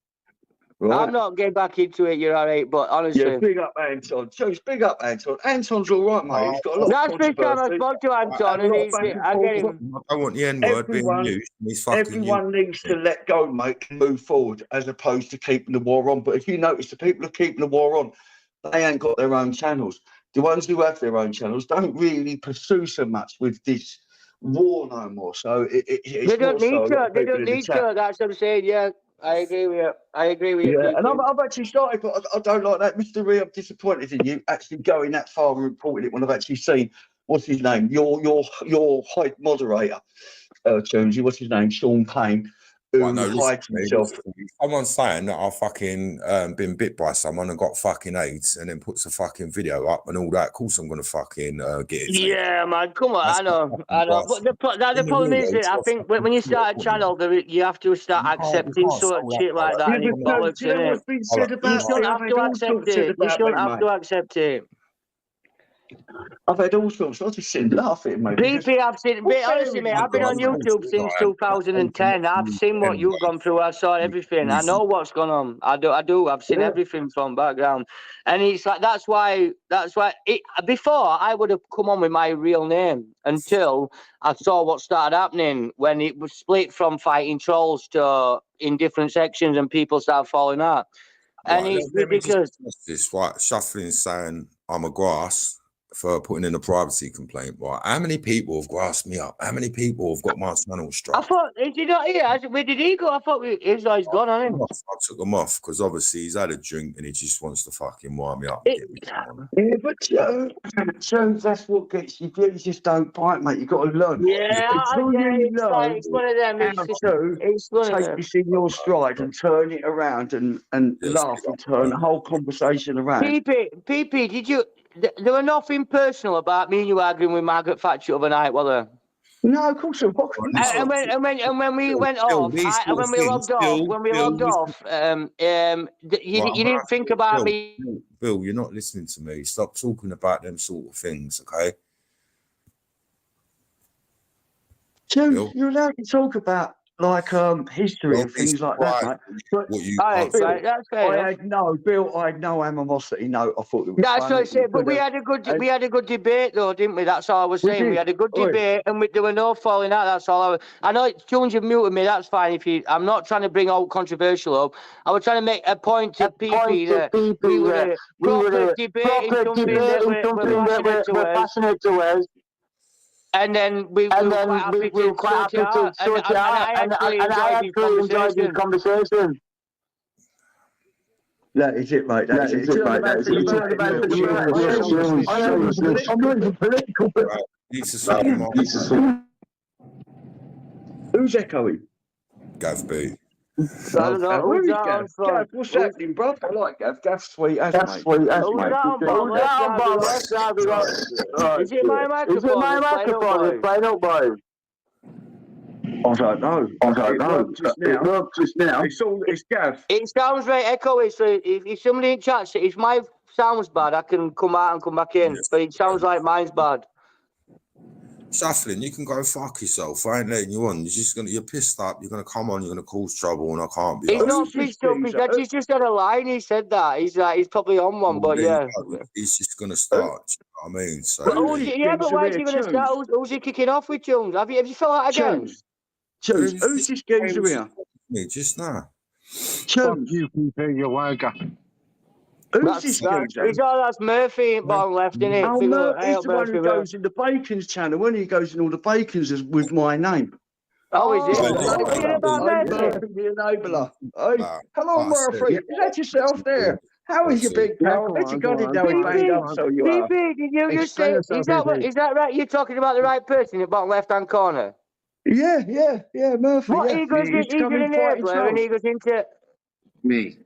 S1: Right.
S9: I'm not getting back into it, you're all right, but honestly.
S1: Yeah, big up Anton. Joe's big up Anton. Anton's all right, mate. He's got a lot
S9: That's
S1: of
S9: the first time I spoke to Anton, and I get him.
S11: I want the N-word being used.
S1: Everyone needs to let go, mate, and move forward, as opposed to keeping the war on. But if you notice, the people who are keeping the war on, they ain't got their own channels. The ones who have their own channels don't really pursue so much with this war no more. So it's
S9: they don't need to. They don't
S1: need
S9: need to. That's what I'm saying, yeah. I agree with you. I agree with you.
S1: Yeah, and I've actually started, but I don't like that. Mr. Ree, I'm disappointed in you actually going that far and reporting it when I've actually seen, what's his name? Your high moderator, Jonesy, what's his name? Sean Payne, who hides himself.
S11: Someone's saying that I've fucking been bit by someone and got fucking AIDS and then puts a fucking video up and all that. Of course I'm going to fucking get it.
S9: Yeah, man, come on. I know. But the problem is that I think when you start a channel, you have to start accepting sort of shit like that. And it's bollocks, isn't it? You shouldn't have to accept it. You shouldn't have to accept it.
S1: I've had all sorts. I just sit and laugh at it, mate.
S9: PP, I've seen, honestly, mate, I've been on YouTube since 2010. I've seen what you've gone through. I saw everything. I know what's gone on. I do. I've seen everything from background, and it's like that's why. Before I would have come on with my real name until I saw what started happening when it was split from fighting trolls to in different sections, and people started falling out. And it's ridiculous.
S11: This right, Shuffling saying I'm a grass for putting in a privacy complaint. Right, how many people have grassed me up? How many people have got my channel struck?
S9: I thought, is he not here? Where did he go? I thought he's gone on him.
S11: I took him off because obviously he's had a drink and he just wants to fucking wind me up.
S1: Yeah, but Jones, that's what gets you. You just don't bite, mate. You've got to learn.
S9: Yeah, it's one of them. It's one of them.
S1: Take this in your stride and turn it around and laugh and turn the whole conversation around.
S9: PP, did you? There were nothing personal about me and you arguing with Margaret Thatcher overnight, were there?
S1: No, of course there wasn't.
S9: And when we went off, when we logged off, you didn't think about me.
S11: Bill, you're not listening to me. Stop talking about them sort of things, okay?
S1: Joe, you're allowed to talk about like history and things like that, mate. But
S9: that's fair.
S1: I had no animosity. No, I thought it was.
S9: That's what I said. But we had a good debate, though, didn't we? That's all I was saying. We had a good debate, and there were no falling out. That's all. I know, Jones, you've muted me. That's fine. I'm not trying to bring out controversial up. I was trying to make a point to PP that we were debating something that we're passionate to us. And then we were quite happy to sort it out, and I actually enjoyed the conversation.
S1: That is it, mate. That is it, mate. I'm not even political. Who's echoing?
S11: Gav B.
S1: What's happening, bro? I like Gav. Gav's sweet as mate.
S9: Is it my microphone?
S1: Play up, boy. I don't know. It worked just now. It's Gav.
S9: It sounds very echoey. So if somebody in chat says if my sound's bad, I can come out and come back in. But it sounds like mine's bad.
S11: Shuffling, you can go fuck yourself. I ain't letting you on. You're pissed up. You're gonna come on. You're gonna cause trouble, and I can't be.
S9: He's not pissed up. He's just had a line. He said that. He's probably on one, but yeah.
S11: He's just gonna start. You know what I mean? So.
S9: But why is he gonna start? Who's he kicking off with, Jones? Have you felt that again?
S1: Jones, who's this geezer here?
S11: Me just now.
S1: Jones,
S8: you can do your worker.
S1: Who's this geezer?
S9: He's all that's Murphy at bottom left, isn't it?
S1: Oh,
S9: Big up,
S1: Murphy's
S9: up
S1: the one who
S9: Murphy,
S1: goes in the Bacon's channel, when he goes in all the Bacon's with my name.
S9: Oh, is it?
S11: Yeah,
S9: What are you about
S1: I'm
S9: Murphy?
S1: Murphy the enabler. Hey, hello,
S11: that's it.
S1: Murphy. Is that yourself there? How is your
S11: That's
S1: big pal? Bet you got it now and banged up, so you are.
S9: PP, did you just say, is that right? You're talking about the right person in the bottom left-hand corner?
S1: Yeah, Murphy.
S9: What,
S1: yeah.
S9: he goes in,
S1: He's
S9: he's an
S1: coming fighting
S9: enabler and
S1: souls.
S9: he goes into...
S8: Me.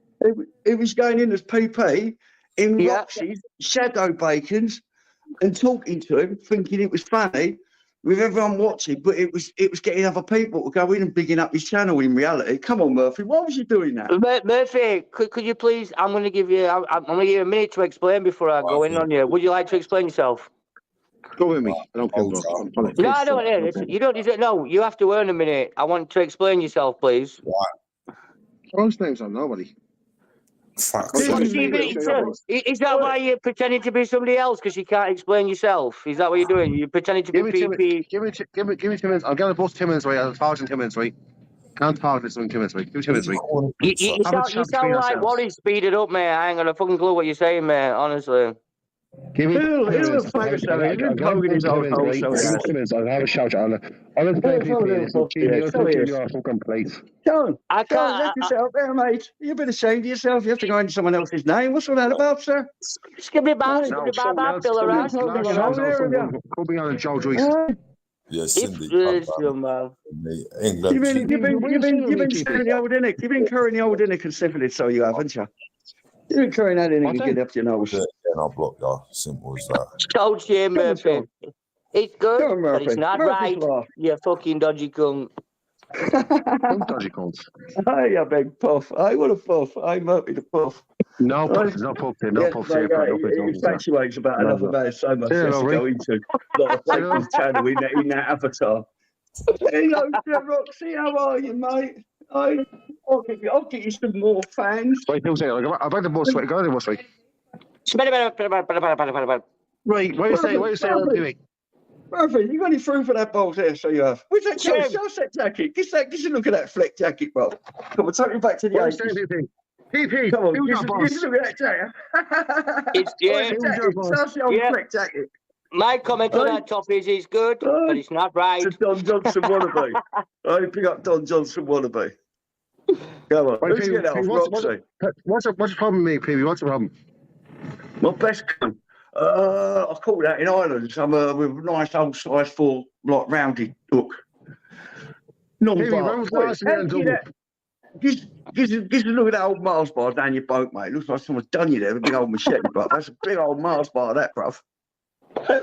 S1: He was going in as PP in
S9: Yeah.
S1: Roxy's shadow bacons and talking to him, thinking it was funny with everyone watching, but it was getting other people to go in and bigging up his channel in reality. Come on, Murphy, why was you doing that?
S9: Murphy, could you please, I'm going to give you a minute to explain before I go in on you. Would you like to explain yourself?
S8: Go with me. I don't care, bro.
S9: No, I don't. You don't. No, you have to earn a minute. I want to explain yourself, please.
S8: Most names on nobody.
S11: Fuck.
S9: Is that why you're pretending to be somebody else because you can't explain yourself? Is that what you're doing? You're pretending to be PP.
S8: Give me 2 minutes. I'll get a bus 2 minutes, right? 1,000 2 minutes, right? Can't talk this in 2 minutes, right? Give me 2 minutes, right?
S9: You sound like Wally speeded up, mate. I ain't got a fucking clue what you're saying, mate. Honestly.
S8: Give me 2 minutes.
S1: I'll have
S8: a shout out. I'll explain to you your fucking place.
S1: John,
S9: I can't.
S1: let yourself there, mate. You're a bit ashamed of yourself. You have to go into someone else's name. What's all that about, sir?
S9: Skibby bam, fill around.
S8: Could be on a Joe Joyce.
S11: Yeah, Cindy.
S1: You've been carrying the old Innick. You've been carrying the old Innick and syphilis, so you have, haven't you? You've been carrying that Innick and get up your nose.
S11: Yeah, and I'll block you. Simple as that.
S9: Told you, Murphy. It's good,
S1: Go on,
S9: but it's
S1: Murphy.
S9: not
S1: Murphy's
S9: right.
S1: law.
S9: You fucking dodgy cunt.
S8: Dodgy cunts.
S1: Hey, you big puff. I want a puff. I'm Murphy the puff.
S8: No puff, no puff here, no puff here.
S1: It infatuates about another man so much. Yes, to go into not a Bacon's channel in that avatar. Hello, Roxy. How are you, mate? I'll get you some more fans.
S8: Wait, no, I'll back the bus. Wait, go to the bus. Wait. Right, what are you saying?
S1: Murphy, you got any fruit for that bolt there? So you have. Where's that jacket? Show us that jacket. Get a look at that fleck jacket, bro. Come on, take me back to the 80s.
S8: PP,
S1: come on,
S8: who's your boss?
S1: Just look at that jacket.
S9: It's James.
S1: That's the old fleck jacket.
S9: My comment on that top is it's good, but it's not right.
S1: It's a Don Johnson wannabe. I pick up Don Johnson wannabe. Come on, let's get out of Roxy.
S8: What's the problem, mate, PB? What's the problem?
S1: My best gun. I caught that in Ireland. Some with a nice old size 4, like rounded hook. Just look at that old Mars bar down your boat, mate. Looks like someone's done you there with a big old machete, bruv. That's a big old Mars bar, that, bruv.
S9: I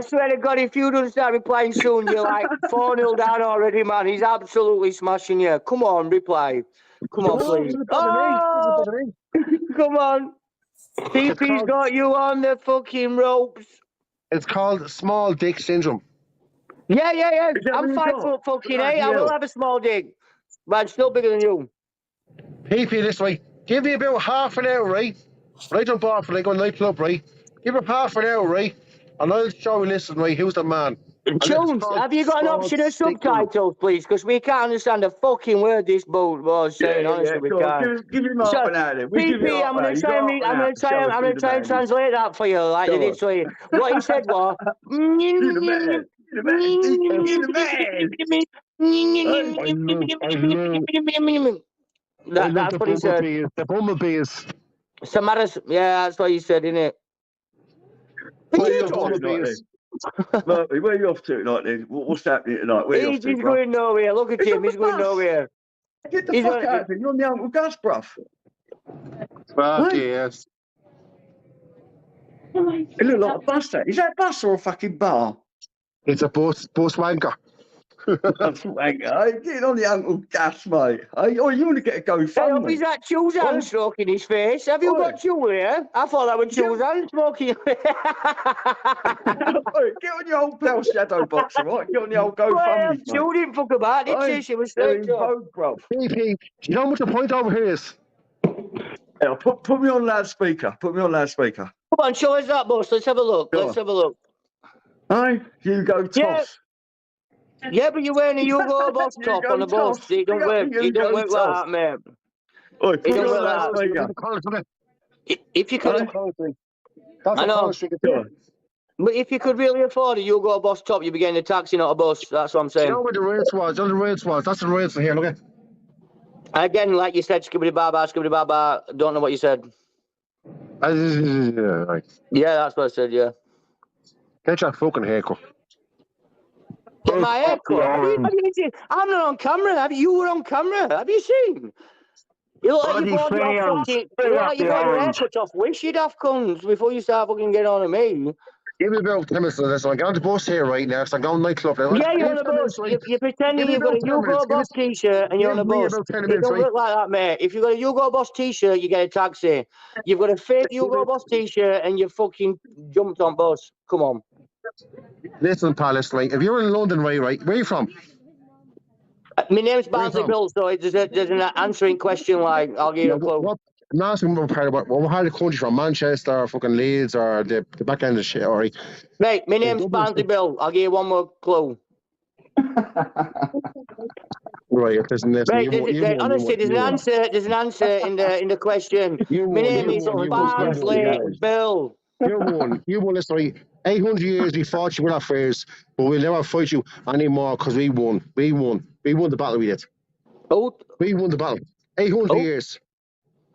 S9: swear to God, if you don't start replying soon, you're like 4-0 down already, man. He's absolutely smashing you. Come on, reply. Come on, please. Oh! Come on. PP's got you on the fucking ropes.
S8: It's called small dick syndrome.
S9: Yeah. I'm 5 foot fucking 8. I will have a small dick. But I'm still bigger than you.
S8: PP, this way. Give me about half an hour, right? Right on bar for like on nightclub, right? Give it half an hour, right? And I'll show you, listen, right? Who's the man?
S9: Jones, have you got an option of subtitles, please? Because we can't understand a fucking word this boat was saying. Honestly, we can't.
S1: Give him half an hour.
S9: PP, I'm going to try and translate that for you, like you did. So what he said was, that's what he said.
S8: The bumblebee is.
S9: Samaras, yeah, that's what he said, innit?
S1: Where are you off to tonight then? What's happening tonight?
S9: He's going nowhere. Look at him. He's going nowhere.
S1: Get the fuck out of here. You're on the Uncle Gus, bruv.
S8: Fuck yes.
S1: It looked like a bus there. Is that a bus or a fucking bar?
S8: It's a bus wanker.
S1: Get on the Uncle Gus, mate. You want to get a GoFundMe?
S9: Is that Chuzan stroking his face? Have you got Chul here? I thought that was Chuzan smoking.
S1: Get on your old pal Shadow Box, right? Get on the old GoFundMe.
S9: Chul didn't fuck about, did she? She was straight up.
S8: PP, you know what the point over here is?
S1: Yeah, put me on loudspeaker. Come
S9: on, show us that, boss. Let's have a look.
S1: Hey, you go toss.
S9: Yeah, but you're wearing a Hugo boss top on the bus. It don't work like that, mate.
S1: Oi,
S9: It don't work like that. If you could, I know. But if you could really afford it, you'll go a bus top. You'll be getting a taxi, not a bus. That's what I'm saying.
S13: You know what the rates was? The rates was. That's the rates here. Look at.
S9: Again, like you said, skibbity baba. Don't know what you said.
S13: Yeah, right.
S9: Yeah, that's what I said. Yeah.
S13: Get your fucking haircut.
S9: Get my haircut. Have you seen? I'm not on camera. You were on camera. Have you seen? You look like you bought your haircut off Wish, you daft cunts, before you start fucking getting on to me.
S13: Give me about 10 minutes of this. I'm going to the bus here right now, so I'm going to nightclub now.
S9: Yeah, you're on a bus. You're pretending you've got a Hugo Boss t-shirt and you're on a bus. It don't look like that, mate. If you've got a Hugo Boss t-shirt, you get a taxi. You've got a fake Hugo Boss t-shirt and you fucking jumped on bus. Come on.
S13: Listen, pal, like, if you're in London, right, where are you from?
S9: My name's Barnsley Bill, so there's an answering question like, I'll give you a clue.
S13: I'm not asking what part of the country from, Manchester, or fucking Leeds, or the back end of shit, all right?
S9: Mate, my name's Barnsley Bill. I'll give you one more clue.
S13: Right, listen.
S9: Honestly, there's an answer in the question. My name is Barnsley Bill.
S13: You won this, right? 800 years we fought you with our fears, but we'll never fight you anymore because we won. We won the battle we did. We won the battle. 800 years.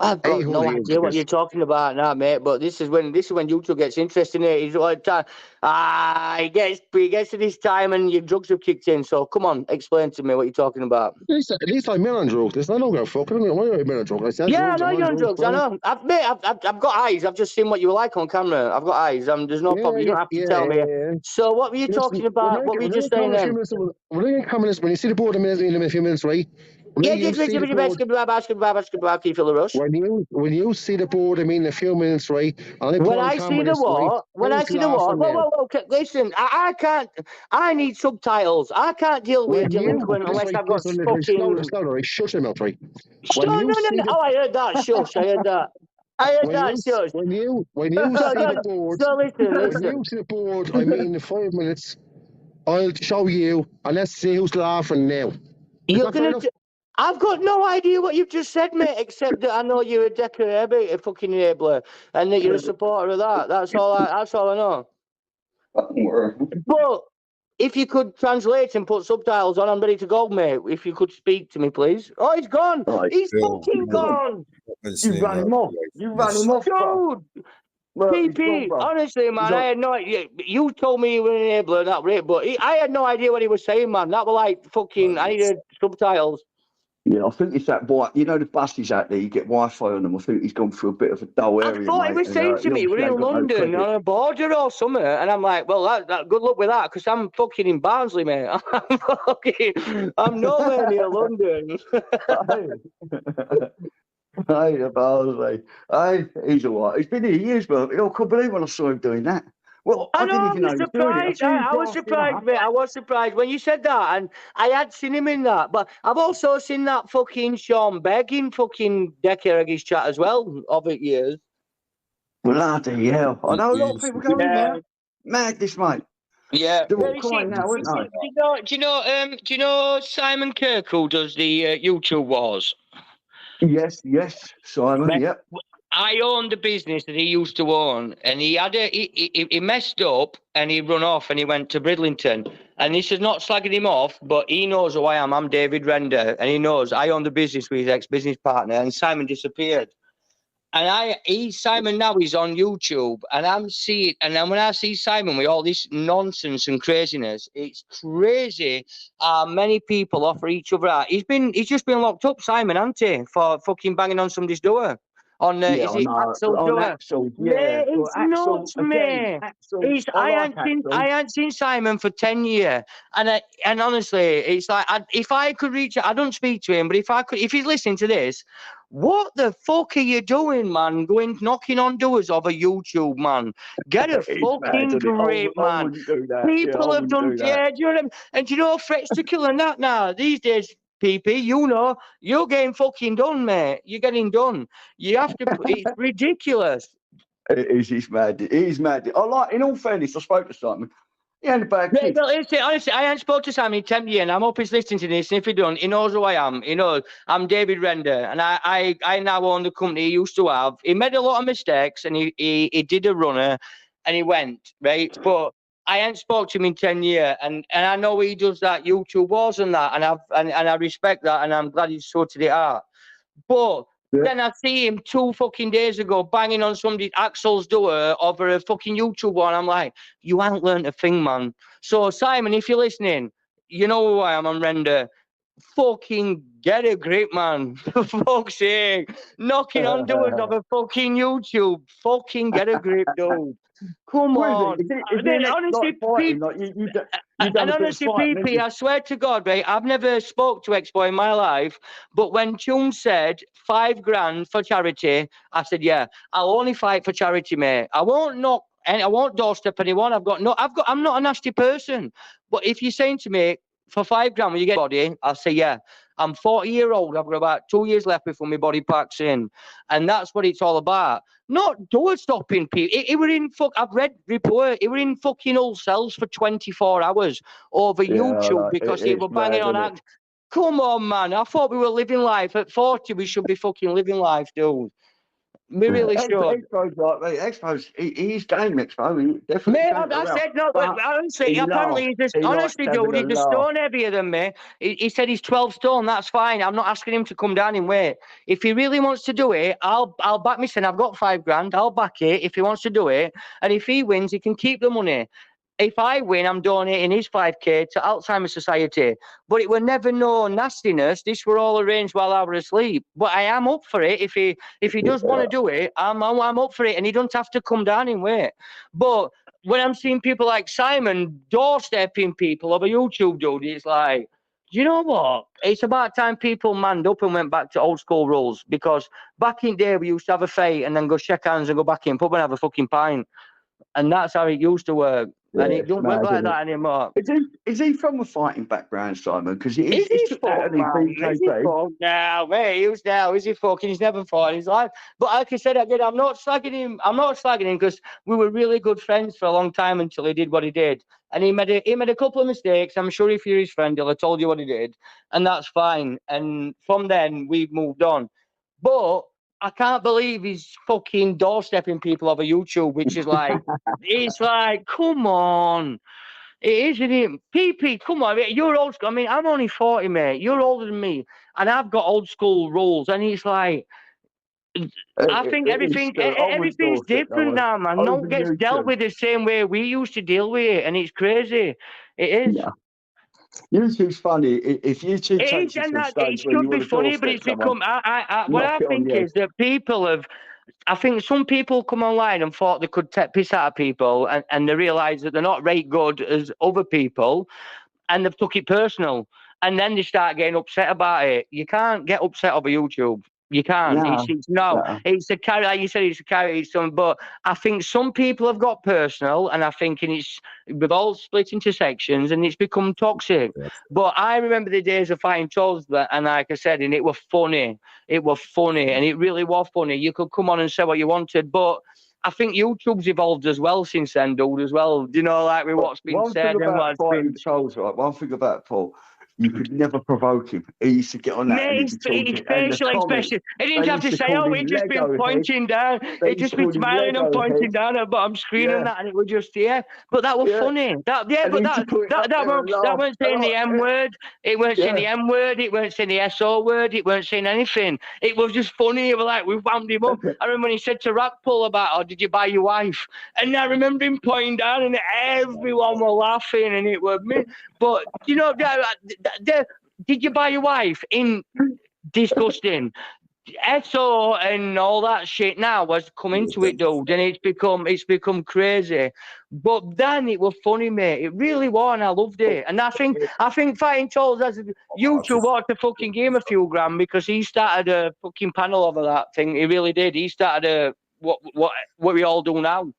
S9: I've got no idea what you're talking about now, mate. But this is when YouTube gets interesting. He's like, he gets to this time and your drugs have kicked in. So come on, explain to me what you're talking about.
S13: At least I'm on drugs. There's no go fuck. Why are you on drugs?
S9: Yeah, I know you're on drugs. I know. I've got eyes. I've just seen what you were like on camera. I've got eyes. There's no problem. You don't have to tell me. So what were you talking about? What were you just saying then?
S13: When you see the board in a few minutes, right?
S9: When you see the
S13: board, I mean, a few minutes, right?
S9: When I see the what? Whoa, listen, I can't. I need subtitles. I can't deal with delinquent unless I've got fucking.
S13: Shut him up, right?
S9: No. Oh, I heard that. Shush, I heard that. Shush.
S13: When you see the board, when you see the board, I mean, in 5 minutes, I'll show you, and let's see who's laughing now.
S9: I've got no idea what you've just said, mate, except that I know you're a Decker fucking enabler, and that you're a supporter of that. That's all I know. But if you could translate and put subtitles on, I'm ready to go, mate. If you could speak to me, please. Oh, he's gone. He's fucking gone.
S1: You ran him off.
S9: Dude. PP, honestly, man, I had no idea. You told me you were an enabler, that right? But I had no idea what he was saying, man. That was like fucking. I needed subtitles.
S1: Yeah, I think it's that boy. You know the buses out there. You get Wi-Fi on them. I think he's gone through a bit of a dull area.
S9: I thought he was saying to me, we're in London on a border or something, and I'm like, well, that good luck with that, because I'm fucking in Barnsley, mate. I'm nowhere near London.
S1: Hey, Barnsley. Hey, he's all right. He's been here years, but I couldn't believe when I saw him doing that. Well, I was surprised. I was surprised, mate. I was surprised when you said that, and I had seen him in that. But I've also seen that fucking Sean Begg in fucking Decker's chat as well, of it years. Bloody hell. I know a lot of people going there. Madness, mate.
S9: Yeah.
S1: They're all crying now, aren't they?
S9: Do you know Simon Kirk, who does the YouTube Wars?
S1: Yes, Simon, yep.
S9: I owned the business that he used to own, and he messed up and he run off and he went to Bridlington. And this is not slagging him off, but he knows who I am. I'm David Render, and he knows I own the business with his ex-business partner, and Simon disappeared. And Simon now is on YouTube, and and then when I see Simon with all this nonsense and craziness, it's crazy how many people offer each other out. He's just been locked up, Simon, hasn't he, for fucking banging on somebody's door. On is it Axel? Yeah, it's nuts, mate. I ain't seen Simon for 10 years, and honestly, it's like if I could reach, I don't speak to him, but if he's listening to this, what the fuck are you doing, man? Going knocking on doors of a YouTube, man. Get a fucking grip, man. People have done, do you know what I mean? And do you know threats to killing that now these days? PP, you know, you're getting fucking done, mate. You're getting done. You have to. It's ridiculous.
S1: It is. It's mad. It is mad. In all fairness, I spoke to Simon. He ain't a bad
S9: Yeah,
S1: kid.
S9: well, listen, honestly, I ain't spoke to Sam in 10 years, and I hope he's listening to this. And if he don't, he knows who I am. He knows I'm David Render, and I now own the company he used to have. He made a lot of mistakes, and he did a runner, and he went, right? But I ain't spoke to him in 10 years, and I know he does that YouTube wars and that, and I respect that, and I'm glad he's sorted it out. But then I see him 2 fucking days ago banging on somebody Axel's door over a fucking YouTube one. I'm like, you haven't learned a thing, man. So Simon, if you're listening, you know who I am. I'm Render. Fucking get a grip, man. For fuck's sake. Knocking on doors of a fucking YouTube. Fucking get a grip, dude. Come on. Honestly, PP, I swear to God, right, I've never spoke to Expo in my life, but when Tune said $5,000 for charity, I said, yeah, I'll only fight for charity, mate. I won't knock and I won't doorstep anyone. I'm not a nasty person. But if you're saying to me, for $5,000, will you get body? I'll say, yeah. I'm 40-year-old. I've got about 2 years left before my body packs in. And that's what it's all about. Not door stopping people. It were in I've read report. It were in fucking old cells for 24 hours over YouTube because he were banging on. Come on, man. I thought we were living life. At 40, we should be fucking living life, dude. We really should.
S1: Expo's like me. Expo's he's game, Expo. He definitely.
S9: Mate, I said no, but honestly, apparently he's just honestly, dude, he's a stone heavier than me. He said he's 12 stone. That's fine. I'm not asking him to come down in weight. If he really wants to do it, I'll back me. Saying I've got $5,000. I'll back it if he wants to do it, and if he wins, he can keep the money. If I win, I'm donating his 5K to Alzheimer's Society. But it were never no nastiness. This were all arranged while I was asleep. But I am up for it. If he does want to do it, I'm up for it. And he don't have to come down in weight. But when I'm seeing people like Simon doorstepping people over YouTube, dude, it's like, you know what? It's about time people manned up and went back to old school rules. Because back in the day, we used to have a fight and then go shake hands and go back in pub and have a fucking pint. And that's how it used to work. Yeah, and it don't work like that anymore.
S1: Is he from a fighting background, Simon? Because
S9: is he fucking now, mate? Is he fucking? He's never fought in his life. But like I said again, I'm not slagging him. I'm not slagging him because we were really good friends for a long time until he did what he did. And he made a couple of mistakes. I'm sure if you're his friend, he'll have told you what he did, and that's fine. And from then we've moved on. But I can't believe he's fucking doorstepping people over YouTube, which is like, it's like, come on. It is, isn't it? PP, come on, you're old school. I mean, I'm only 40, mate. You're older than me. And I've got old school rules. And it's like, I think everything's different now, man. No one gets dealt with the same way we used to deal with it. And it's crazy. It is.
S1: Yeah. YouTube's funny. If YouTube takes you to a stage where you want to
S9: funny, but it's become. What I think is that people have. I think some people come online and thought they could take piss out of people, and they realise that they're not right good as other people, and they've took it personal, and then they start getting upset about it. You can't get upset over YouTube. You can't. It's a carry. Like you said, it's a carry. But I think some people have got personal, and I think we've all split into sections, and it's become toxic. Yes. But I remember the days of fighting trolls, and like I said, and it was funny. It was funny, and it really was funny. You could come on and say what you wanted, but I think YouTube's evolved as well since then, dude. As well, do you know, like with what's been said and what's been
S1: trolls. Right, one thing about Paul. You could never provoke him. He used to get on that.
S9: His facial expression. He didn't have to say, "Oh, he's just been pointing down." He'd just been smiling and pointing down at the bottom screen and that, and it was just But that was funny. That weren't saying the M word. It weren't saying the M word. It weren't saying the SO word. It weren't saying anything. It was just funny. It was like we wound him up. I remember when he said to Rackpull about, "Oh, did you buy your wife?" And I remember him pointing down, and everyone were laughing, and it was me. But you know. Did you buy your wife in disgusting SO and all that shit now was come into it, dude, and it's become crazy. But then it was funny, mate. It really was, and I loved it. And I think Fighting Trolls as YouTube ought to fucking give him a few grand because he started a fucking panel over that thing. He really did. He started what we all do now.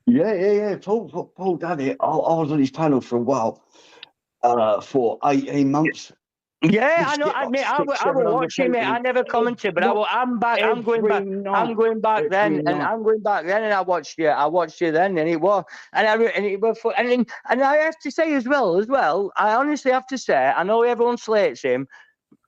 S1: Yeah. Paul done it. I was on his panel for a while. For 18 months,
S9: Yeah, I
S1: Just
S9: know.
S1: get
S9: I
S1: like
S9: mean, I will
S1: 700
S9: watch him, mate.
S1: people
S9: I
S1: in
S9: never commented, but I'm back. I'm going
S1: every
S9: back. I'm
S1: night.
S9: going back then, and I'm going back then, and I watched you. I watched you then, and it was, and it was fun. And I have to say as well. I honestly have to say, I know everyone slates him.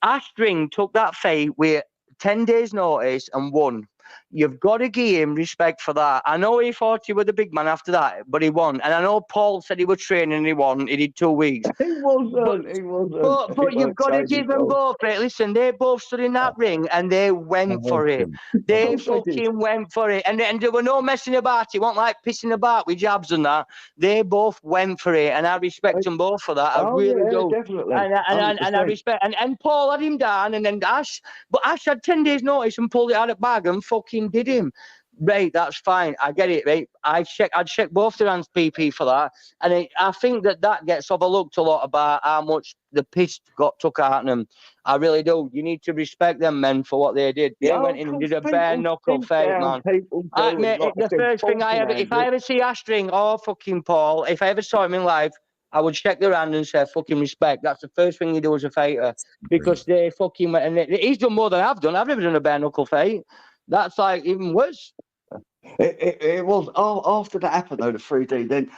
S9: Ashring took that fight with 10 days' notice and won. You've got to give him respect for that. I know he thought he was the big man after that, but he won. And I know Paul said he was training and he won. He did 2 weeks.
S1: He wasn't.
S9: But you've got to give them both it. Listen, they both stood in that ring and they went for it. They fucking went for it. And there were no messing about. It wasn't like pissing about with jabs and that. They both went for it. And I respect them both for that. I really do.
S1: Definitely.
S9: And I respect. And Paul had him down, and then Ash. But Ash had 10 days' notice and pulled it out of the bag and fucking did him. Right, that's fine. I get it, right? I'd check both their hands PP for that. And I think that gets overlooked a lot about how much the piss got took out of them. I really do. You need to respect them men for what they did. They went in and did a bare knuckle fight, man. The first thing if I ever see Ashring or fucking Paul, if I ever saw him in live, I would shake their hand and say fucking respect. That's the first thing you do as a fighter. Because they fucking went, and he's done more than I've done. I've never done a bare knuckle fight. That's like even worse.
S1: It was after that happened though, the 3D. Then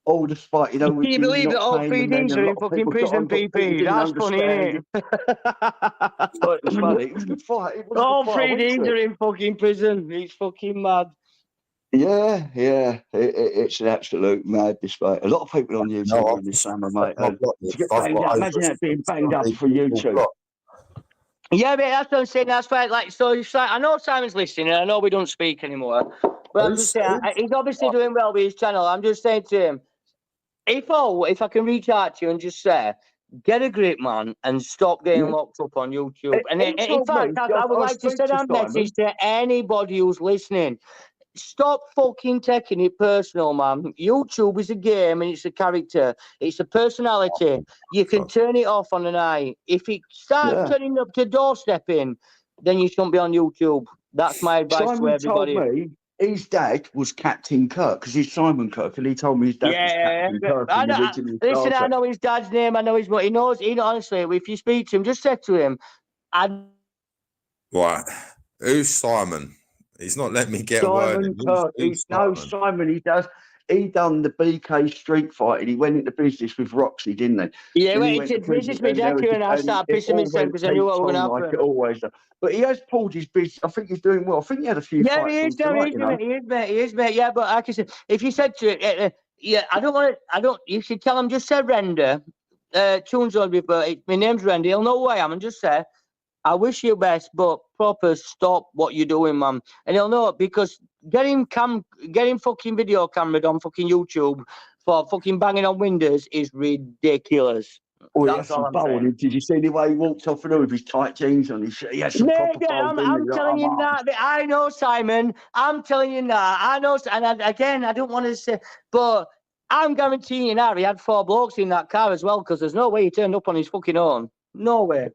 S1: all the spite, you know.
S9: Can you believe that all 3Ds are in fucking prison, PP? That's funny, isn't it?
S1: It's funny. It was a good fight.
S9: All 3Ds are in fucking prison. It's fucking mad.
S1: Yeah. It's an absolute madness, mate. A lot of people on YouTube are in this summer, mate. Imagine that being banged up for YouTube.
S9: Yeah, mate, that's what I'm saying. That's right. Like, so I know Simon's listening, and I know we don't speak anymore. But I'm just saying, he's obviously doing well with his channel. I'm just saying to him, if I can reach out to you and just say, get a grip, man, and stop getting locked up on YouTube. And in fact, I would like to send a message to anybody who's listening. Stop fucking taking it personal, man. YouTube is a game and it's a character. It's a personality. You can turn it off on a night. If it starts turning up to doorstepping, then you shouldn't be on YouTube. That's my advice to everybody.
S1: Told me his dad was Captain Kirk because he's Simon Kirk, and he told me his dad was Captain Kirk.
S9: Listen, I know his dad's name. I know his what he knows. Honestly, if you speak to him, just say to him,
S11: Right. Who's Simon? He's not letting me get a word in.
S1: Simon. He done the BK street fight and he went into business with Roxy, didn't he?
S9: Yeah, he did business with Decker and I started pissing myself because I knew what was going to happen.
S1: Like it always does. But he has pulled his business. I think he's doing well. I think he had a few fights.
S9: He is, mate. Yeah, but like I said, if you said to it, you should tell him, just say render. Tunes on me, but my name's Randy. He'll know who I am and just say, I wish you best, but proper stop what you're doing, man. And he'll know it because getting fucking video camera on fucking YouTube for fucking banging on windows is ridiculous.
S1: Oh, that's all I'm saying. Did you see the way he walked off the road with his tight jeans on? He had some proper bold.
S9: I'm telling you that. I know, Simon. I'm telling you that. I know. And I don't want to say, but I'm guaranteeing you now he had 4 blokes in that car as well because there's no way he turned up on his fucking own. No way.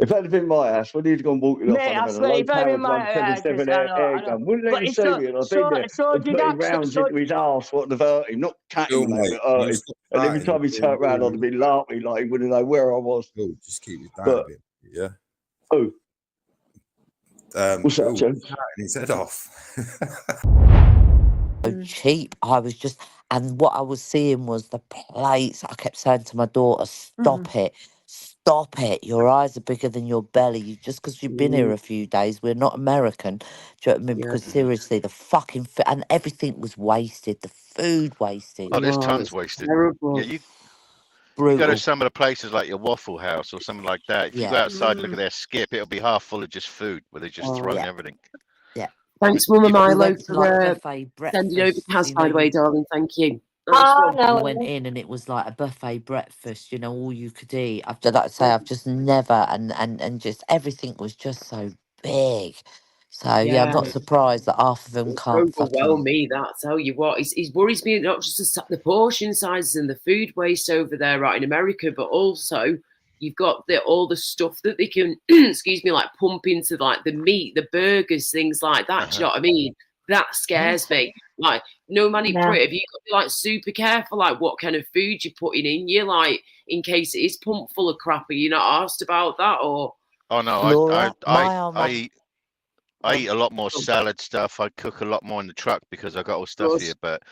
S1: If that had been my house, would he have gone walking off?
S9: Mate, I swear, if that had been my house,
S1: wouldn't let me see me, and I think rounds into his arse, what they've hurt him, not cutting him, but hurt him. And every time he turned around, I'd have been laughing like he wouldn't know where I was.
S11: Just keep it down a bit, yeah.
S1: Who? What's that, Joe?
S11: His head off.
S14: So cheap. I was just, and what I was seeing was the plates. I kept saying to my daughter, stop it. Stop it. Your eyes are bigger than your belly. Just because you've been here a few days, we're not American. Do you know what I mean? Because seriously, the fucking and everything was wasted. The food wasted.
S15: Oh, there's tons wasted.
S14: Terrible.
S15: Yeah, you go to some of the places like your Waffle House or something like that. If you go outside and look at their skip, it'll be half full of just food where they just throw everything.
S14: Yeah.
S16: Thanks, Mama Milo,
S14: went to,
S16: for
S14: like,
S16: sending over Kaz, by the way, darling. Thank you.
S14: I went in and it was like a buffet breakfast, you know, all you could eat. I've just never, and just everything was just so big. So yeah, I'm not surprised that half of them can't
S16: overwhelm me. That tell you what, it worries me not just the portion sizes and the food waste over there, right, in America, but also you've got all the stuff that they can, excuse me, like pump into like the meat, the burgers, things like that. Do you know what I mean? That scares me. Like, no man,
S17: Yeah.
S16: have you got to be like super careful, like what kind of food you're putting in you, like in case it is pumped full of crap. Are you not asked about that, or?
S15: Oh no,
S14: Laura,
S15: I eat a lot more salad stuff. I cook a lot more in the truck because I got all stuff
S16: Good.
S15: here. But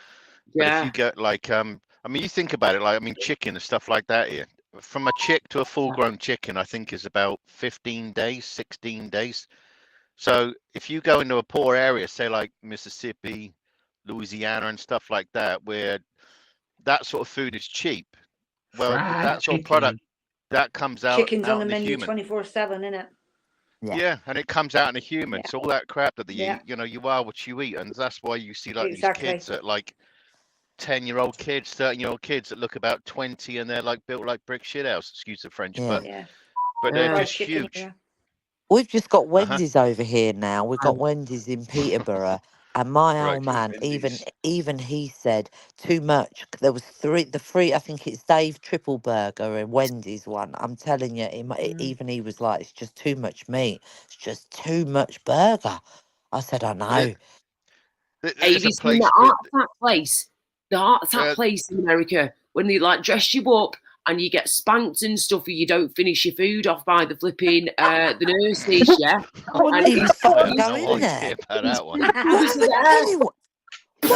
S16: Yeah.
S15: if you get like I mean, you think about it, like I mean, chicken and stuff like that here. From a chick to a full-grown chicken, I think is about 15 days, 16 days. So if you go into a poor area, say like Mississippi, Louisiana, and stuff like that, where that sort of food is cheap, well,
S18: Fried
S15: that sort of
S18: chicken.
S15: product that comes out
S19: Chicken's on the
S15: in the
S19: menu
S15: human.
S19: 24/7, isn't it?
S15: Yeah, and it comes out in a human.
S19: Yeah.
S15: So all that crap that they
S19: Yeah.
S15: eat, you know, you are what you eat, and that's why you see like
S19: Exactly.
S15: these kids that like 10-year-old kids, 13-year-old kids that look about 20, and they're like built like brick shit house. Excuse the French, but they're
S19: Fried
S15: just
S19: chicken,
S15: huge.
S19: yeah.
S14: We've just got Wendy's over here now. We've got
S15: Oh.
S14: Wendy's in Peterborough, and my
S15: Right,
S14: old man,
S15: Wendy's.
S14: even he said too much. There was three. I think it's Dave Triple Burger and Wendy's one. I'm telling you, even he was like, it's just too much meat. It's just too much burger. I said, I know.
S16: Have you seen the Heart Attack place? The Heart Attack place in America, when they like dress you up and you get spanked and stuff, and you don't finish your food off by the flipping the nurses, yeah.
S14: I wouldn't
S16: And
S14: even
S16: it's
S14: fucking
S15: No
S14: go in
S15: idea
S14: there.
S15: about that one.
S14: What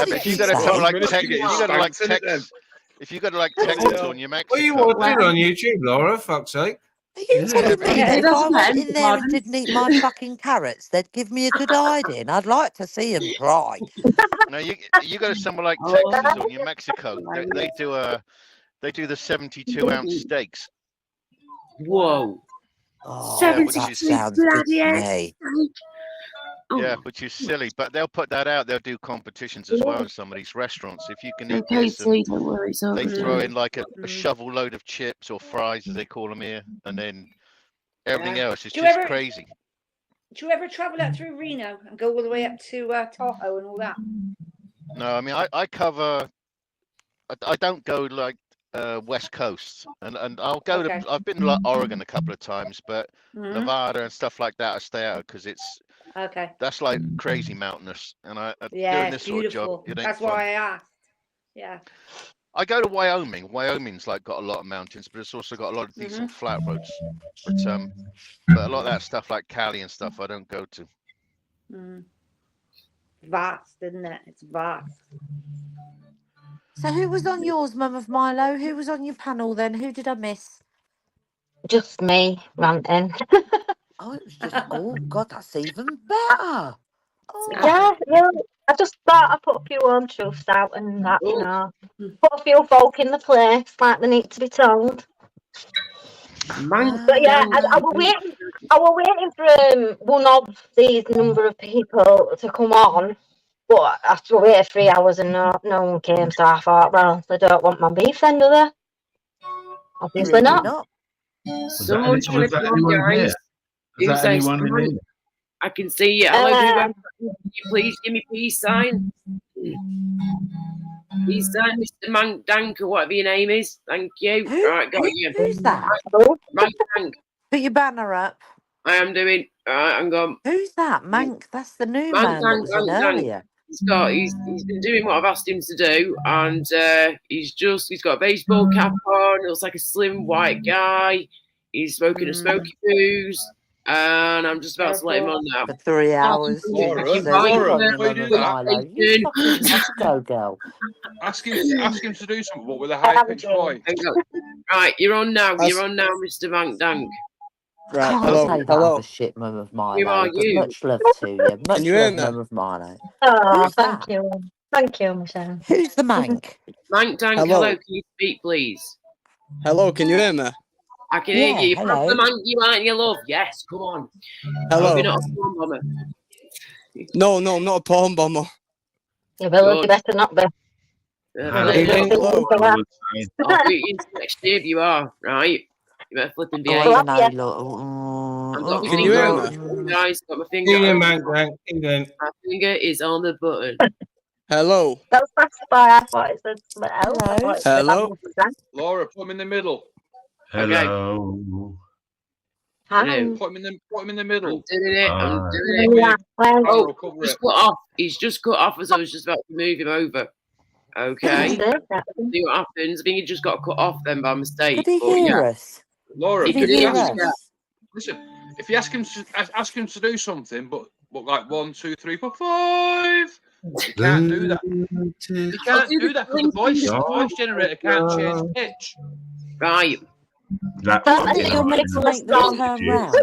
S15: If you
S14: did
S15: got to
S14: say?
S15: tell like text, if you got to like text it to New Mexico.
S18: What are you watching on YouTube, Laura? Fuck's sake.
S14: Are you telling me that if I went in there and didn't eat my fucking carrots, they'd give me a good hiding? I'd like to see them try.
S15: No, you go to somewhere like Texas or New Mexico. They do the 72-ounce steaks.
S16: Whoa.
S14: Oh,
S15: Yeah, which
S14: that
S15: is
S14: sounds good to me.
S15: Yeah, which is silly, but they'll put that out. They'll do competitions as well in some of these restaurants. If you can eat
S16: Okay,
S15: this,
S16: so
S15: and
S16: don't worry, it's all
S15: they
S16: good.
S15: throw in like a shovel load of chips or fries, as they call them here, and then everything else is
S19: Do you
S15: just
S19: ever-
S15: crazy.
S19: Do you ever travel out through Reno and go all the way up to Tahoe and all that?
S15: No, I mean I cover. I don't go like West Coast, and I'll go
S19: Okay.
S15: to. I've been to like Oregon a couple of times, but
S19: Mhm.
S15: Nevada and stuff like that I stay out because
S19: Okay.
S15: that's like crazy mountainous, and
S19: Yeah,
S15: doing
S19: it's
S15: this sort of
S19: beautiful.
S15: job, it ain't
S19: That's
S15: fun.
S19: why I asked. Yeah.
S15: I go to Wyoming. Wyoming's like got a lot of mountains, but it's also got a lot of decent flat roads. But a lot of that stuff like Cali and stuff, I don't go to.
S19: Mm. Vast, isn't it? It's vast.
S14: So who was on yours, Mum of Milo? Who was on your panel then? Who did I miss?
S17: Just me ranting.
S14: Oh, it was just. Oh God, that's even better.
S17: Yeah, I just thought I'd put a few home truths out and that, you know, put a few folk in the place like they need to be told. But yeah, I was waiting for one of these number of people to come on, but after we waited 3 hours and no one came, so I thought, well, they don't want my beef then, do they? Obviously not.
S16: Someone's trying to come on, guys. Who says someone? I can see you. Hello, can you please give me peace sign? Peace sign, Mr. Mank Dank, or whatever your name is. Thank you. Right, got you.
S14: Who's that?
S16: Mank Dank.
S14: Put your banner up.
S16: I am doing. Right, I'm gone.
S14: Who's that? Mank. That's the new
S16: Mank
S14: man that
S16: Dank,
S14: was in
S16: Mank Dank.
S14: earlier.
S16: He's been doing what I've asked him to do, and he's got a baseball cap on. Looks like a slim white guy. He's smoking a smoky booze, and I'm just about to let him on now.
S14: For 3 hours.
S16: Laura,
S14: So
S16: Laura,
S14: you're on
S16: before
S14: your
S16: you
S14: Mum
S16: do
S14: of
S16: that-
S14: Milo. You fucking let's go, girl.
S20: Ask him to do something, but with a high pitched voice.
S16: Right, you're on now. You're on now, Mr. Mank Dank.
S14: Right, can't
S20: hello,
S14: say that
S20: hello.
S14: other shit, Mum of Milo.
S16: Who are
S14: but
S16: you?
S14: much love to you. Much
S20: you hear
S14: love,
S20: me?
S14: Mum of Milo.
S17: Oh,
S14: Who's
S17: thank
S14: that?
S17: you. Thank you, Michelle.
S14: Who's the Mank?
S16: Mank Dank,
S20: Hello.
S16: hello. Can you speak, please?
S20: Hello, can you hear me?
S16: I can hear
S14: Yeah,
S16: you.
S14: hello.
S16: Proper Mank, you aren't you, love? Yes, come on.
S20: Hello.
S16: You're not a porn bomber.
S20: No, I'm not a porn bomber.
S17: You will, you
S16: Good.
S17: better not be.
S20: Hello.
S16: I'll put you into next year if you are, right? You better flipping
S14: Oh,
S16: behave.
S14: I know,
S16: I've
S14: look.
S16: got my
S20: Can you
S16: finger
S20: hear
S16: on
S20: me?
S16: the button, guys. Got my finger
S18: England,
S16: on
S18: man, Frank, England.
S16: My finger is on the button.
S20: Hello.
S17: That's fast by. I thought it said something else. I thought it said
S20: Hello.
S17: that.
S20: Laura, put him in the middle.
S18: Hello.
S17: I'm
S20: Put him in the middle.
S16: I'm doing it. I'm doing it. Oh, just cut off. He's just cut off as I was just about to move him over. Okay. See what happens. I think he just got cut off then by mistake.
S14: Could he
S16: but
S14: hear
S16: yeah.
S14: us?
S20: Laura,
S14: Did he hear us?
S20: Listen, if you ask him to do something, but like 1, 2, 3, 4, 5, you can't do that. You can't do that because the voice generator can't change pitch.
S16: Right.
S14: Isn't it you're meant to make them turn round?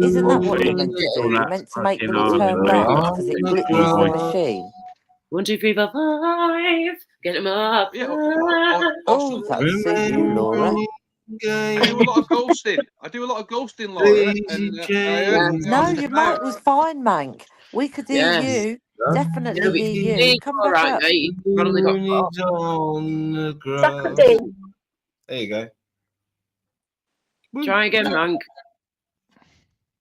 S14: Isn't that what you're meant to do? You're meant to make them turn round because it glitches the machine.
S16: 1, 2, 3, 4, 5. Get him up.
S14: Oh, that suit you, Laura.
S20: I do a lot of ghosting, Laura.
S14: No, your mic was fine, Mank. We could hear you. Definitely hear you. Come back up.
S18: Mate. On the ground. There you go.
S16: Try again, Mank.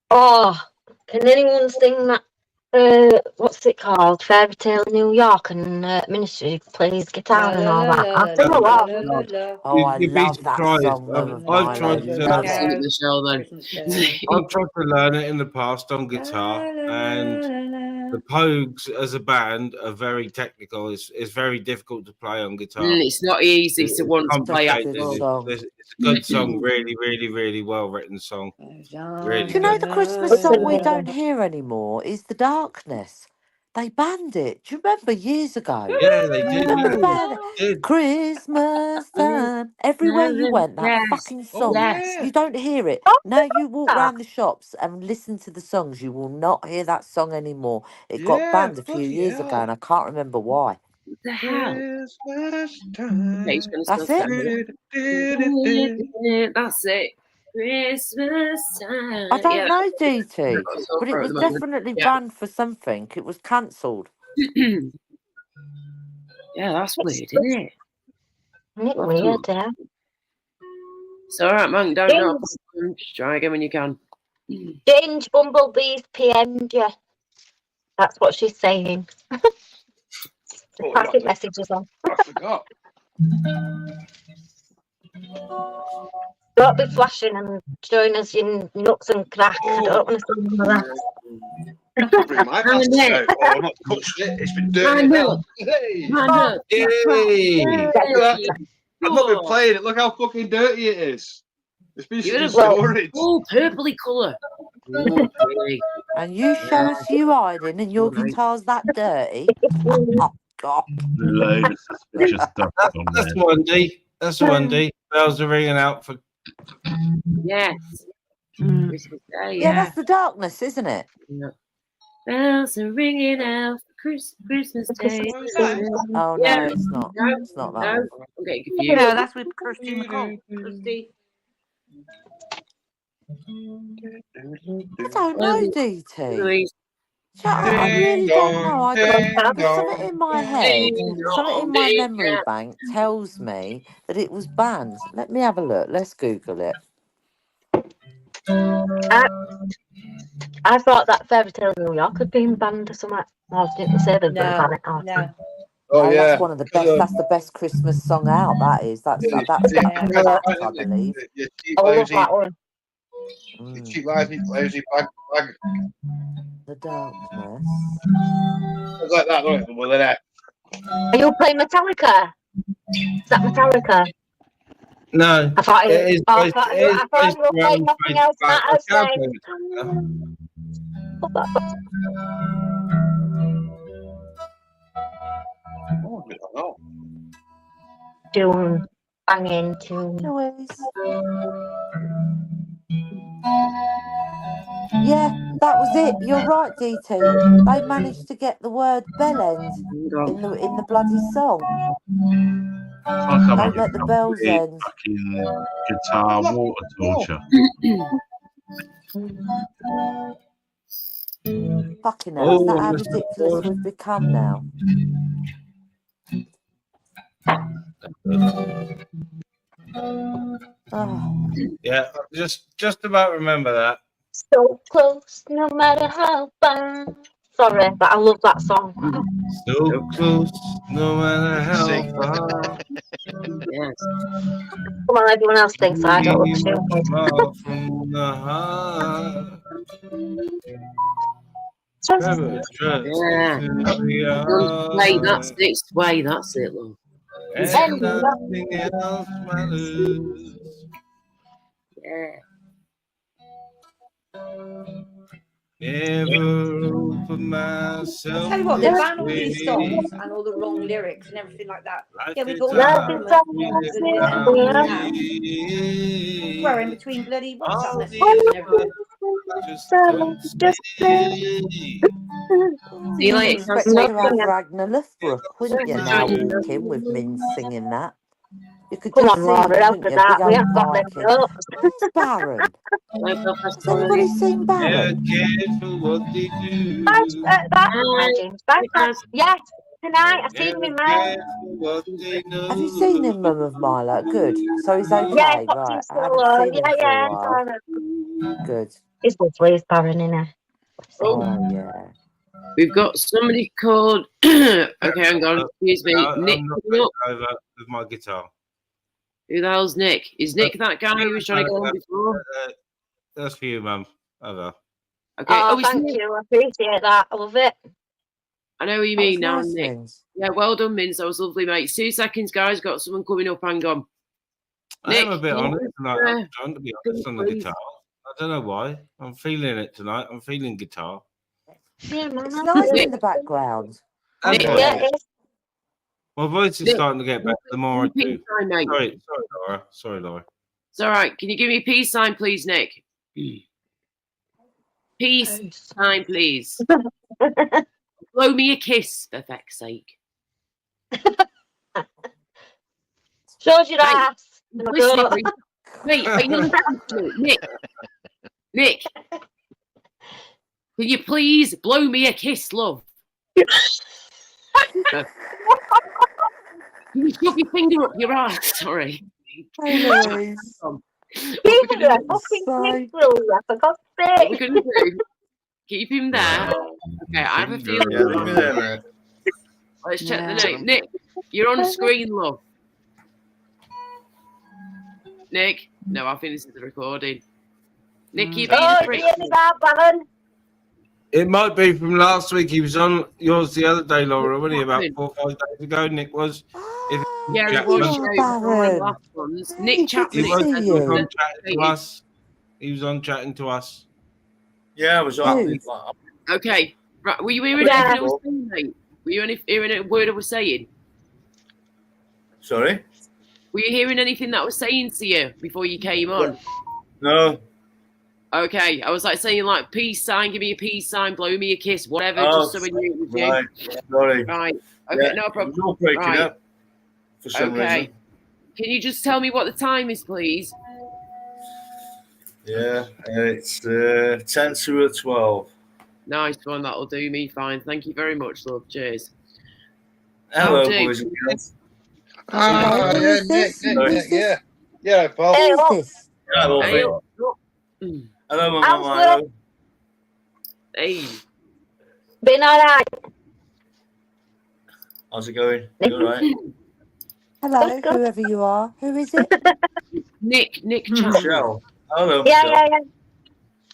S17: Oh, can anyone sing that? What's it called? Fairy Tale New York and Ministry plays guitar and all that. I'll sing along.
S14: Oh, I love that song.
S18: I've tried to
S16: Michelle, then.
S18: I've tried to learn it in the past on guitar, and the Pogues as a band are very technical. It's very difficult to play on guitar.
S16: It's not easy to want to play
S18: It's a good song, really, really, really well written song. Really
S14: Do you know
S18: good.
S14: the Christmas song we don't hear anymore is The Darkness? They banned it. Do you remember years ago?
S18: Yeah, they did.
S14: Remember the band? Christmas time. Everywhere you went, that fucking song. You don't hear it. Now you walk round the shops and listen to the songs, you will not hear that song anymore. It got banned a few years ago and I can't remember why.
S16: The hell?
S14: That's it.
S16: That's it. Christmas time.
S14: I don't know, DT, but it was definitely banned for something. It was cancelled.
S16: Yeah, that's weird, isn't it?
S17: Weird, yeah.
S16: It's all right, Monk. Don't know. Just try again when you can.
S17: Change Bumblebee's PM'd you. That's what she's saying. Packet messages on.
S20: I forgot.
S17: Don't be flashing and showing us your nuts and crack. I don't want to see none of that.
S20: Bring my glasses out. Oh, I'm not touched it. It's been dirty. Hey! I've not been playing it. Look how fucking dirty it is. It's been in storage.
S16: Oh, purpley colour.
S14: And you show us you hiding and your guitar's that dirty. Oh, God.
S21: Load of suspicious stuff.
S18: That's one D. That's one D. Bells are ringing out for.
S16: Yes.
S14: Yeah, that's The Darkness, isn't it?
S16: Bells are ringing out for Christmas Day.
S14: Oh, no, it's not. It's not that one.
S16: I'm getting confused.
S19: No, that's with Kirsty McCall. Kirsty.
S14: I don't know, DT. I really don't know. There's something in my head, something in my memory bank tells me that it was banned. Let me have a look. Let's Google it.
S17: I thought that Fairy Tale New York had been banned or something. I didn't say they'd been banned.
S14: Oh, yeah. That's one of the best. That's the best Christmas song out. That is. That's I believe.
S17: I love that one.
S20: Cheap lousy bag.
S14: The Darkness.
S20: It's like that, look. Well, there.
S17: Are you playing Metallica? Is that Metallica?
S18: No.
S17: I thought
S18: it is.
S17: I thought you were playing nothing else matters then. Tune, banging tune.
S14: Yeah, that was it. You're right, DT. They managed to get the word bell end in the bloody song. Don't let the bells end.
S21: Fucking guitar water torture.
S14: Fucking hell, is that how ridiculous we've become now? Oh.
S18: Yeah, just about remember that.
S17: So close, no matter how far. Sorry, but I love that song.
S18: So close, no matter how far.
S16: Yeah.
S17: Come on, everyone else thinks I don't look stupid.
S18: From the heart.
S16: Yeah. Way, that's its way. That's it, love.
S18: And nothing else matters.
S16: Yeah.
S18: Never open myself.
S19: Tell you what, they
S18: this
S19: ban all these
S18: way.
S19: songs and all the wrong lyrics and everything like that. Yeah, we go
S18: Life
S19: on
S18: is
S19: now. Swear in between bloody what's that messages and everything.
S14: You wouldn't expect to have Ragnar Lothbrok, wouldn't you, now walking with Min singing that? You could
S17: Come
S14: just
S17: on,
S14: see
S17: Laura,
S14: them,
S17: after
S14: couldn't you?
S17: that,
S14: Big
S17: we
S14: old
S17: haven't got them
S14: Viking. Where's Baron? Has anybody seen Baron?
S18: What they do.
S17: Yes, tonight. I've seen him in Mel.
S14: Have you seen him, Mum of Milo? Good. So he's okay,
S17: Yeah, he's got
S14: right?
S17: some
S14: I haven't
S17: solo.
S14: seen him for a
S17: Yeah,
S14: while. Good.
S17: He's lovely, he's Baron, isn't he?
S14: Oh, yeah.
S16: We've got somebody called. Okay, hang on. Excuse me. Nick.
S18: I'm not going over with my guitar.
S16: Who the hell's Nick? Is Nick that guy who was trying to go on before?
S18: That's for you, Mum. Over.
S16: Okay.
S17: Oh,
S16: it's
S17: thank
S16: Nick.
S17: you. I appreciate that. I love it.
S16: I know what you
S14: That
S16: mean
S14: was
S16: now,
S14: nice,
S16: Nick.
S14: Mins.
S16: Yeah, well done, Mins. That was lovely, mate. 2 seconds, guys. Got someone coming up. Hang on.
S18: I am a
S16: Nick,
S18: bit
S16: can you
S18: honest
S16: just,
S18: tonight. I'm trying to be honest on the
S16: please?
S18: guitar. I don't know why. I'm feeling it tonight. I'm feeling guitar.
S17: Yeah, man.
S14: It's nice in the background.
S18: Nick,
S14: Enjoy
S17: Yeah,
S14: it.
S17: it is.
S18: My voice is
S16: Nick,
S18: starting to get better the more I
S16: peace
S18: do.
S16: sign, mate.
S18: Sorry, Laura. Sorry, Laura.
S16: It's all right. Can you give me a peace sign, please, Nick? Peace sign, please. Blow me a kiss, for feck's sake.
S17: Shows your
S16: Mate,
S17: ass.
S16: listening, are you- Mate, are you listening to me? Nick? Nick? Can you please blow me a kiss, love? Can you shove your finger up your ass? Sorry.
S14: Hey, Louise.
S17: Keep him there. Fucking kiss, Louis, for God's
S16: What we're
S17: sake.
S16: going to do, keep him there. Okay, I have a feeling.
S2: Yeah, leave me there, mate.
S16: Let's check the name. Nick, you're on screen, love. Nick? No, I think this is the recording. Nick, you being
S17: Oh,
S16: a prick.
S17: hear me that, Baron?
S18: It might be from last week. He was on yours the other day, Laura, wasn't he? About 4 or 5 days ago, Nick was.
S16: Yeah, it
S18: Chapman.
S16: was
S14: Baron.
S16: last ones.
S14: Hey,
S16: Nick
S14: good
S16: Chapman.
S14: to
S18: He was,
S14: see
S18: he was
S14: you.
S18: on chatting to us. He was on chatting to us.
S2: Yeah, I was on.
S14: Dude.
S16: Okay. Right, were you hearing
S17: Yeah.
S16: anything I was saying, mate? Were you hearing a word I was saying?
S2: Sorry?
S16: Were you hearing anything that I was saying to you before you came on?
S2: No.
S16: Okay, I was like saying like peace sign, give me a peace sign, blow me a kiss, whatever,
S2: Oh,
S16: just so we knew it was you.
S2: right. Sorry.
S16: Right. Okay,
S2: Yeah,
S16: no problem.
S2: it was all breaking
S16: Right.
S2: up for some
S16: Okay.
S2: reason.
S16: Can you just tell me what the time is, please?
S2: Yeah, it's 10 to 12.
S16: Nice one, that'll do me fine. Thank you very much, love. Cheers.
S2: Hello,
S16: How do?
S2: boys and girls.
S14: Hello, who
S2: yeah,
S14: is this?
S2: Nick,
S14: Who is this?
S2: yeah. Yeah, pal.
S17: Hey,
S14: Who
S17: look.
S14: is this?
S2: Hello,
S16: Hey,
S2: mate.
S16: look.
S2: Hello, my
S17: How's
S2: mama.
S16: Hey.
S17: Been alright?
S2: How's it going? You all right?
S14: Hello, whoever you are. Who is it?
S16: Nick Chapman.
S2: Michelle. Hello,
S17: Yeah,
S2: Michelle.
S17: yeah.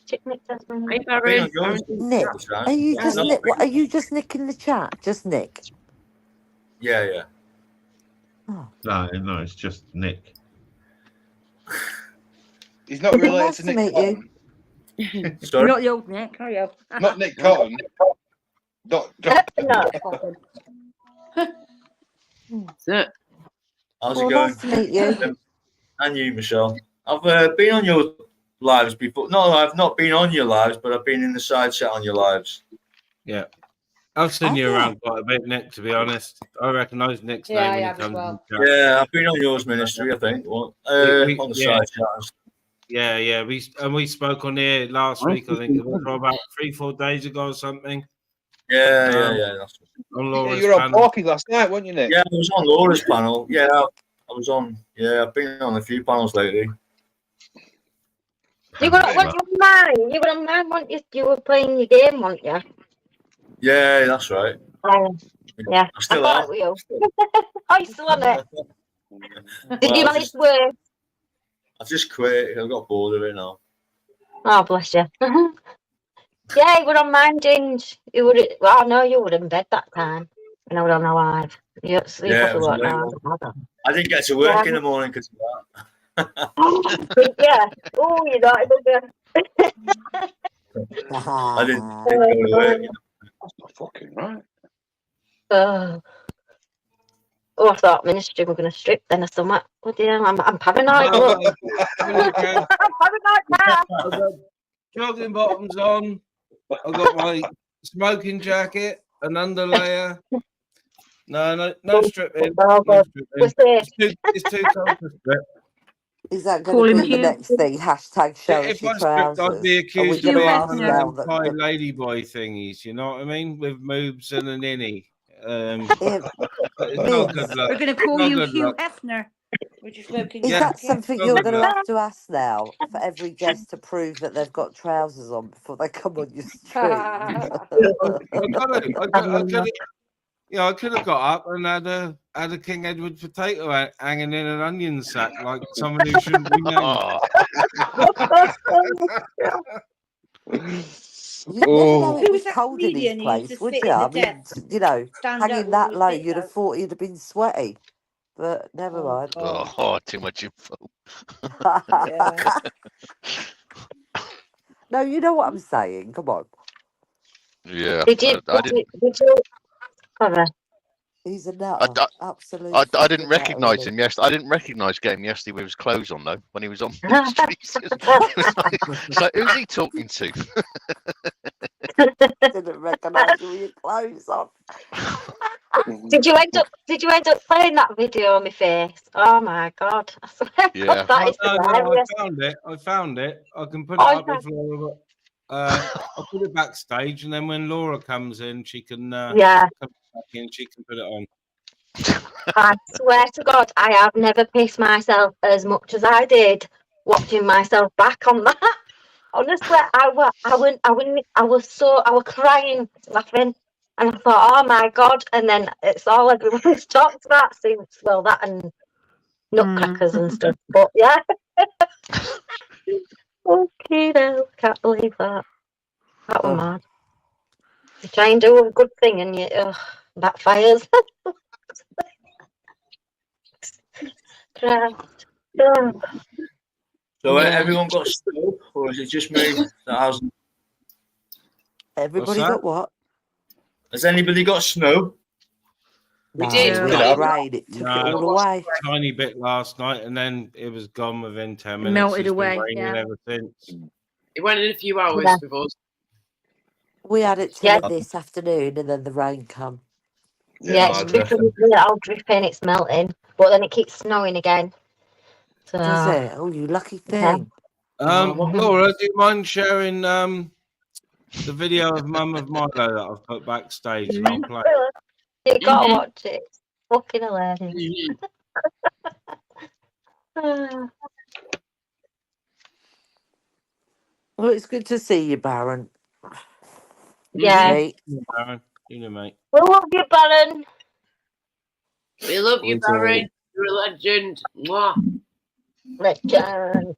S17: Chick Nick does me.
S16: Hey,
S2: Been
S16: Barry.
S2: on yours.
S14: Nick. Are you
S16: Yeah,
S14: just
S2: no.
S14: Nick? What, are you just Nick in the chat? Just Nick.
S2: Yeah, yeah.
S14: Oh.
S21: No, it's just Nick.
S2: He's not
S14: Well, nice to meet you.
S19: You're
S2: Sorry?
S19: not the old Nick, are you?
S2: Not Nick Cotton.
S17: No.
S16: That's it.
S2: How's
S14: Well,
S2: it going?
S14: nice to meet you.
S2: And you, Michelle. I've been on your lives before. No, I've not been on your lives, but I've been in the side chat on your lives.
S18: Yeah. I've seen
S14: Have
S18: you
S14: you?
S18: around quite a bit, Nick, to be honest. I recognise Nick's
S19: Yeah,
S18: name
S19: I
S18: when he
S19: have as
S18: comes
S19: well.
S18: in the chat.
S2: Yeah, I've been on yours ministry, I think. Well, on the
S18: yeah.
S2: side chat.
S18: Yeah. We spoke on here last week, I think it was about 3-4 days ago or something.
S2: Yeah. That's
S18: On Laura's
S2: you were on
S18: panel.
S2: Porky last night, weren't you, Nick? Yeah, I was on Laura's panel. Yeah, I was on. Yeah, I've been on a few panels lately.
S17: You were on mine. You were on mine, weren't you? You were playing your game, weren't you?
S2: Yeah, that's right.
S17: Yeah.
S2: I still
S17: thought
S2: am.
S17: it was you. Oh, you still on it? Did you manage to work?
S2: I've just quit. I got bored of it now.
S17: Oh, bless you. Yeah, you were on mine, Ginge. You would. Well, no, you were in bed that time when I was on the live. You
S2: Yeah, it
S17: probably
S2: was
S17: weren't
S2: late.
S17: now.
S2: I didn't get to work in the morning because of that.
S17: Yeah. Oh, you're not even good.
S2: I didn't go to work.
S4: That's not fucking right.
S17: Oh, I thought ministry were going to strip then or something. Oh dear, I'm paranoid. Look. I'm paranoid now.
S18: I've got jogging bottoms on. I've got my smoking jacket, an underlayer. No stripping.
S17: Oh,
S18: No
S17: God.
S18: stripping. It's too cold to strip.
S14: Is that going to be the next thing? Hashtag show us
S18: If
S14: your
S18: I stripped, I'd
S14: trousers.
S18: be
S14: Are we
S18: accused of
S14: going to
S18: being
S14: ask
S18: one
S14: now
S18: of them
S14: that?
S18: Thai ladyboy thingies. You know what I mean? With moobs and a ninny. It's not good luck.
S19: We're going to call
S18: Not
S19: you
S18: good
S19: Hugh
S18: luck.
S19: Hefner. We're just smoking
S14: Is
S18: Yeah,
S14: that
S19: jacket.
S14: something
S18: not
S14: you're
S18: good
S14: going to
S18: luck.
S14: have to ask now for every guest to prove that they've got trousers on before they come on your stream?
S18: I could have got up and had a King Edward potato hanging in an onion sack like someone who shouldn't be named.
S14: You'd never know it
S19: Who
S14: was
S19: was that
S14: cold in his
S19: comedian who used to
S14: place, would
S19: sit
S14: you?
S19: at the
S14: I mean,
S19: desk,
S14: you know,
S19: stand up
S14: hanging
S19: with
S14: that
S19: his
S14: low,
S19: bit
S14: you'd have
S19: out?
S14: thought he'd have been sweaty. But never mind.
S15: Oh, too much info.
S14: No, you know what I'm saying. Come on.
S15: Yeah,
S17: Did you?
S15: I didn't.
S17: Cover?
S14: He's a nutter. Absolute.
S15: I didn't
S14: fucking nutter,
S15: recognise
S14: isn't
S15: him. Yes, I didn't recognise getting yesterday with his clothes on though. When he was on the streets, it's like, who's he talking to?
S14: Didn't recognise you with your clothes on.
S17: Did you end up playing that video on my face? Oh my God! I swear,
S15: Yeah.
S17: that is
S18: No,
S17: hilarious.
S18: I found it. I can put it up with Laura. I'll put it backstage, and then when Laura comes in, she can come back in. She can put it on.
S17: I swear to God, I have never pissed myself as much as I did watching myself back on that. Honestly, I was crying, laughing, and I thought, oh my God! And then it's all everyone's talked about since. Well, that and nutcrackers and stuff. But yeah, okay, no, can't believe that. That was mad. You try and do a good thing and you backfires.
S2: So everyone got snow, or is it just me that hasn't?
S14: Everybody got what?
S2: Has anybody got snow?
S17: We
S14: did. We had rain. It took it all away.
S18: A tiny bit last night, and then it was gone within 10 minutes.
S19: Melted
S18: It's been
S19: away,
S18: raining
S19: yeah.
S18: ever since.
S16: It went in a few hours with us.
S14: We had it till this afternoon, and then the rain come.
S17: Yeah, it's dripping. It's all dripping. It's melting, but then it keeps snowing again. So,
S14: Does it? Oh, you lucky thing.
S18: Laura, do you mind sharing the video of Mum of Milo that I've put backstage and I'll play?
S17: You gotta watch it. It's fucking hilarious.
S14: Well, it's good to see you, Baron.
S17: Yeah.
S14: Mate.
S18: Baron, you know, mate.
S17: We love you, Baron.
S16: We love you, Barry. You're a legend. Mwah.
S17: Legend.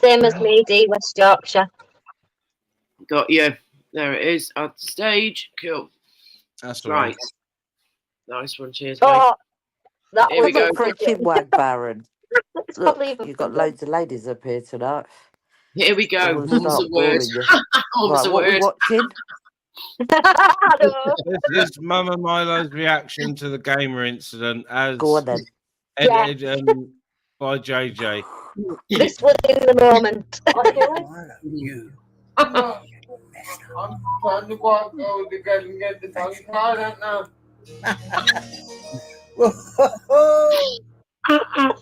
S17: Same as me, D, West Yorkshire.
S16: Got you. There it is at the stage. Cool.
S18: That's
S16: right. Nice one. Cheers, mate.
S17: Oh, that
S16: Here
S17: was
S16: we go.
S17: a
S14: Freaking wag, Baron. Look,
S17: Unbelievable.
S14: you've got loads of ladies up here tonight.
S16: Here we go.
S14: Mum's
S16: Mum's a word. Mum's a
S14: what we
S16: word.
S14: watching?
S18: This is Mama Milo's reaction to the gamer incident as
S14: Go on then.
S18: edited by JJ.
S17: This was in the moment.
S4: You.
S6: I'm trying to walk over the girl and get the tongue tied out now.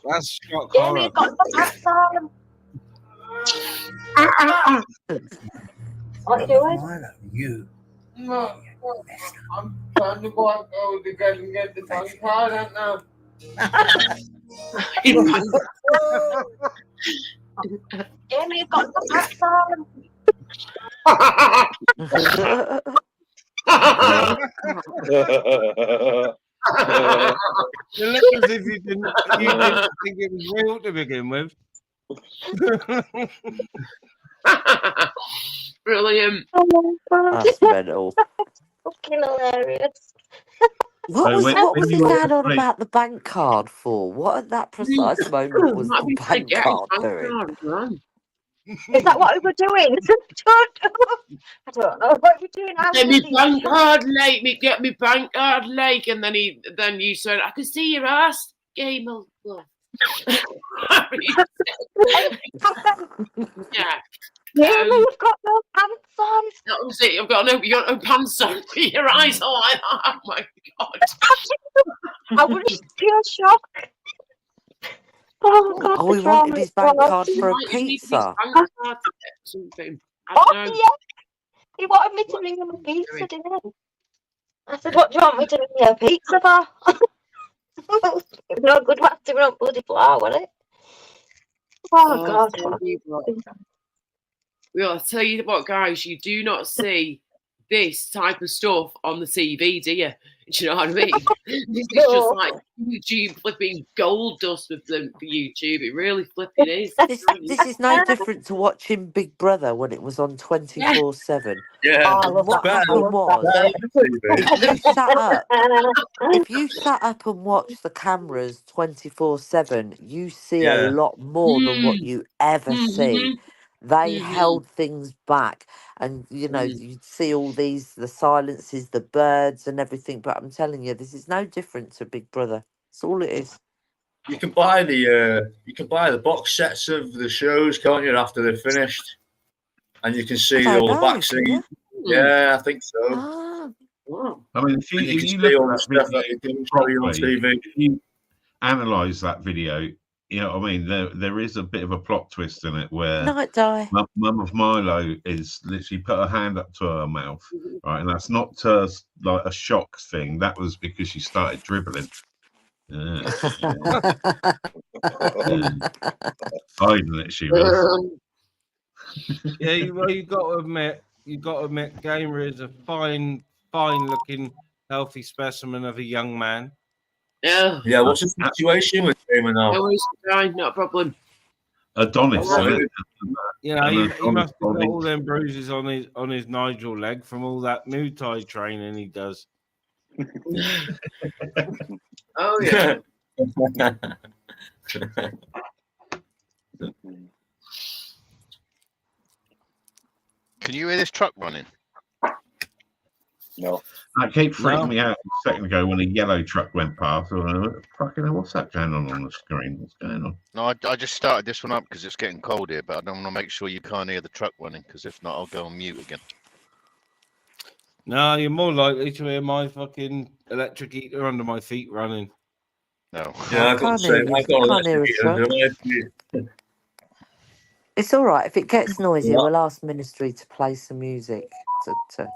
S18: That's shock
S17: Jamie
S18: horror.
S17: got the pass on. What doing?
S4: You.
S6: I'm trying to walk over the girl and get the tongue tied out now.
S17: Jamie got the pass on.
S18: You look as if you didn't think it was real to begin with.
S16: Brilliant.
S14: That's mental.
S17: Fucking hilarious.
S14: What
S11: So
S14: was
S11: when
S14: what was he
S11: you were
S14: going on
S11: asleep,
S14: about the bank card for? What at that precise moment was
S16: Might
S14: the
S16: be trying to
S14: bank
S16: get his
S14: card
S16: bank
S14: doing?
S16: card, man.
S17: Is that what we were doing? I don't know what we're doing. I
S16: Get
S17: was
S16: me
S17: asleep.
S16: bank card late, me get me bank card late, and then you said, I can see your ass. Game of love. Yeah.
S17: Yeah, you've got no pants on.
S16: That was it. You got no pants on. Your eyes are like that. Oh my god.
S17: I was in pure shock. Oh god,
S14: Oh,
S17: the
S14: he
S17: drama
S14: wanted his
S17: is
S14: bank
S17: gone.
S14: card for a
S16: He needed his
S14: pizza.
S16: bank card to get something. I don't know.
S17: Yeah, he wanted me to bring him a pizza, didn't he? I said, what do you want me to bring you a pizza for? It's no good waxing up bloody flour, was it? Oh god.
S16: Well, I'll tell you what, guys, you do not see this type of stuff on the TV, do you? Do you know what I mean? This is just like YouTube flipping gold dust with them for YouTube. It really flipping is.
S14: This is no different to watching Big Brother when it was on 24/7.
S2: Yeah,
S14: And what happened was, if you sat up and watched the cameras 24/7, you see a
S2: Yeah.
S14: lot more than what you ever see. They held things back, and you'd see all the silences, the birds, and everything. But I'm telling you, this is no different to Big Brother. That's all it is.
S2: You can buy the box sets of the shows, can't you? After they're finished, and you can see
S14: I
S2: all the
S14: don't
S2: back
S14: know,
S2: scenes.
S14: can
S2: Yeah, I think so.
S14: Ah.
S11: I mean, if you,
S2: And you
S11: if
S2: can
S11: you
S2: see
S11: look
S2: all
S11: at
S2: the
S11: that
S2: stuff that
S11: video
S2: it didn't show you on
S11: properly,
S2: TV.
S11: if you analyse that video, you know what I mean? There is a bit of a plot twist in it where
S14: Night die.
S11: Mum of Milo is literally put her hand up to her mouth, right? And that's not like a shock thing. That was because she started dribbling. Yeah. Hiding it, she was.
S18: Yeah, you got to admit, Gamer is a fine-looking, healthy specimen of a young man.
S16: Yeah.
S2: Yeah, what's the situation with Gamer now?
S16: No worries, fine, not a problem.
S11: Adonis, isn't it?
S18: You know, he must have got
S11: body.
S18: all them bruises on his Nigel leg from all that Muay Thai training he does.
S16: Oh yeah.
S15: Can you hear this truck running?
S1: No.
S11: That kept freaking me out a second ago when a yellow truck went past. Fucking hell, what's that going on the screen? What's going on?
S15: No, I just started this one up because it's getting cold here, but I don't want to make sure you can't hear the truck running because if not, I'll go on mute again.
S18: No, you're more likely to hear my fucking electric heater under my feet running.
S15: No.
S2: Yeah, I
S14: can't hear you. I can't hear a truck. It's all right. If it gets noisy, we'll ask Ministry to play some music to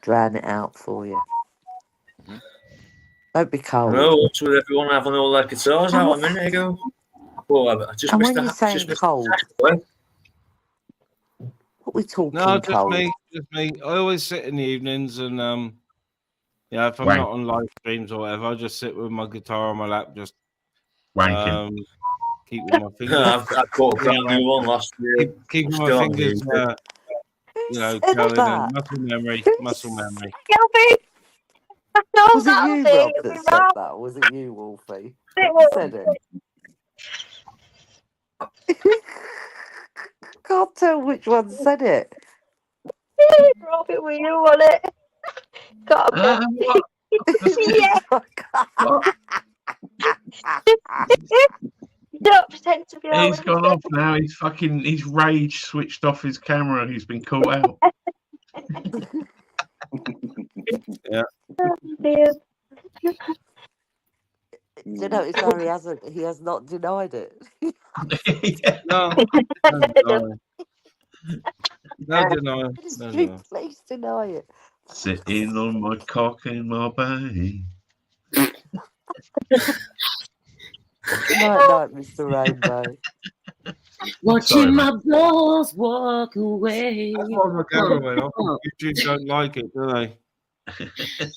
S14: drown it out for you. Don't be cold.
S2: Hello, what's with everyone having all their guitars out a minute ago? Oh, I just
S14: And
S2: missed
S14: when you're saying
S2: missed
S14: cold,
S2: the
S14: what we talking
S18: No, just
S14: cold?
S18: me. I always sit in the evenings and yeah, if I'm
S11: Wank.
S18: not on live streams or whatever, I just sit with my guitar on my lap, just
S11: Wanking.
S18: keep with my fingers.
S2: I've bought a brand new one last year.
S18: Keeping my
S2: Still on
S18: fingers,
S2: the
S18: going
S14: that?
S18: and muscle memory.
S14: Was it you, Rob, that said that? Or was it you, Wolfie? Who said it? Can't tell which one said it.
S17: Rob, it was you, wasn't it? Got a bit. Yeah. Don't pretend to be
S11: He's gone off now. He's rage switched off his camera. He's been caught out.
S18: Yeah.
S17: Oh, dear.
S14: You notice how he has not denied it.
S18: No. No denial.
S14: Please deny it.
S11: Sitting on my cock in my bay.
S14: Night, Mr. Rainbow.
S16: Watching my balls walk away.
S18: That's why my camera went off. YouTube don't like it, do they?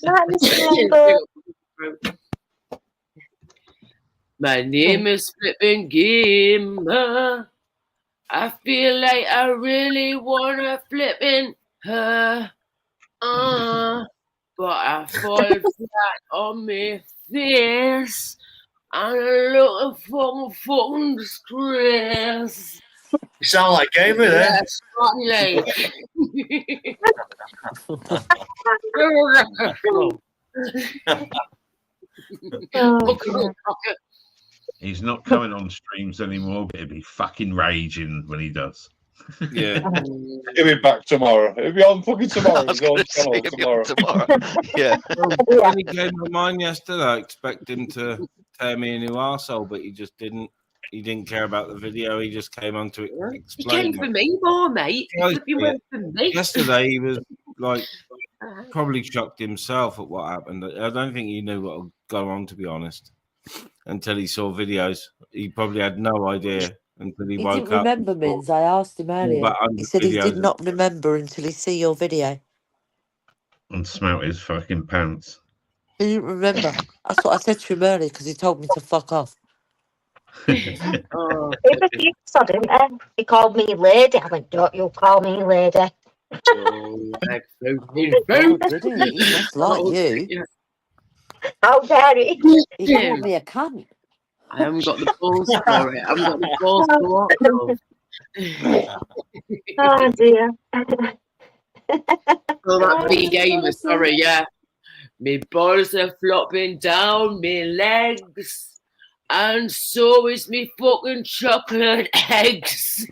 S17: Night, Mr. Rainbow.
S16: My name is Flippin' Gamer. I feel like I really wanna flippin' her. But I fall flat on my face. And I look a fucking disgrace.
S2: You sound like Gamer then.
S16: Yeah, Scotty Lake.
S11: He's not coming on streams anymore, but he'll be fucking raging when he does.
S18: Yeah.
S3: He'll be back tomorrow. He'll be on fucking tomorrow.
S15: I was
S3: He's on
S15: gonna say
S3: channel
S15: he'll be on
S3: tomorrow.
S15: Yeah.
S18: When he came to mine yesterday, I expected him to tear me a new arsehole, but he just didn't. He didn't care about the video. He just came on to
S16: He
S18: explain.
S16: came for me more, mate. He went for me.
S18: Yesterday, he was like probably shocked himself at what happened. I don't think he knew what would go on, to be honest, until he saw videos. He probably had no idea until he
S14: He
S18: woke
S14: didn't
S18: up.
S14: remember, Mins. I asked him earlier.
S18: about
S14: He
S18: 100
S14: said he did
S18: videos.
S14: not remember until he see your video.
S11: And smelt his fucking pants.
S14: He didn't remember. That's what I said to him earlier because he told me to fuck off.
S17: He refused, didn't he? He called me lady. I went, don't you call me lady.
S14: Oh, God, did he? He must like you.
S17: How dare he?
S14: He called me a cunt.
S16: I haven't got the balls for it. I haven't got the balls for it.
S17: Oh dear.
S16: Oh, that big gamer, sorry, yeah. Me balls are flopping down me legs, and so is me fucking chocolate eggs.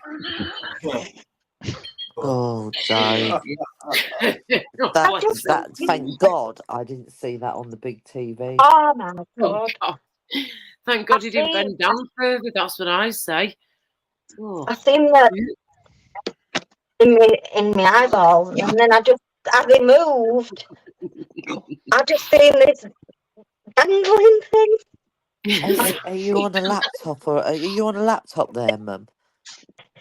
S14: Oh, Dave. Thank God I didn't see that on the big TV.
S17: Oh my
S16: Oh,
S17: God.
S16: God. Thank God he didn't bend down further, that's what I say. Oh.
S17: I seen that in my eyeballs, and then as it moved, I just seen this dangling thing.
S14: Are you on a laptop or are you on a laptop there, Mum?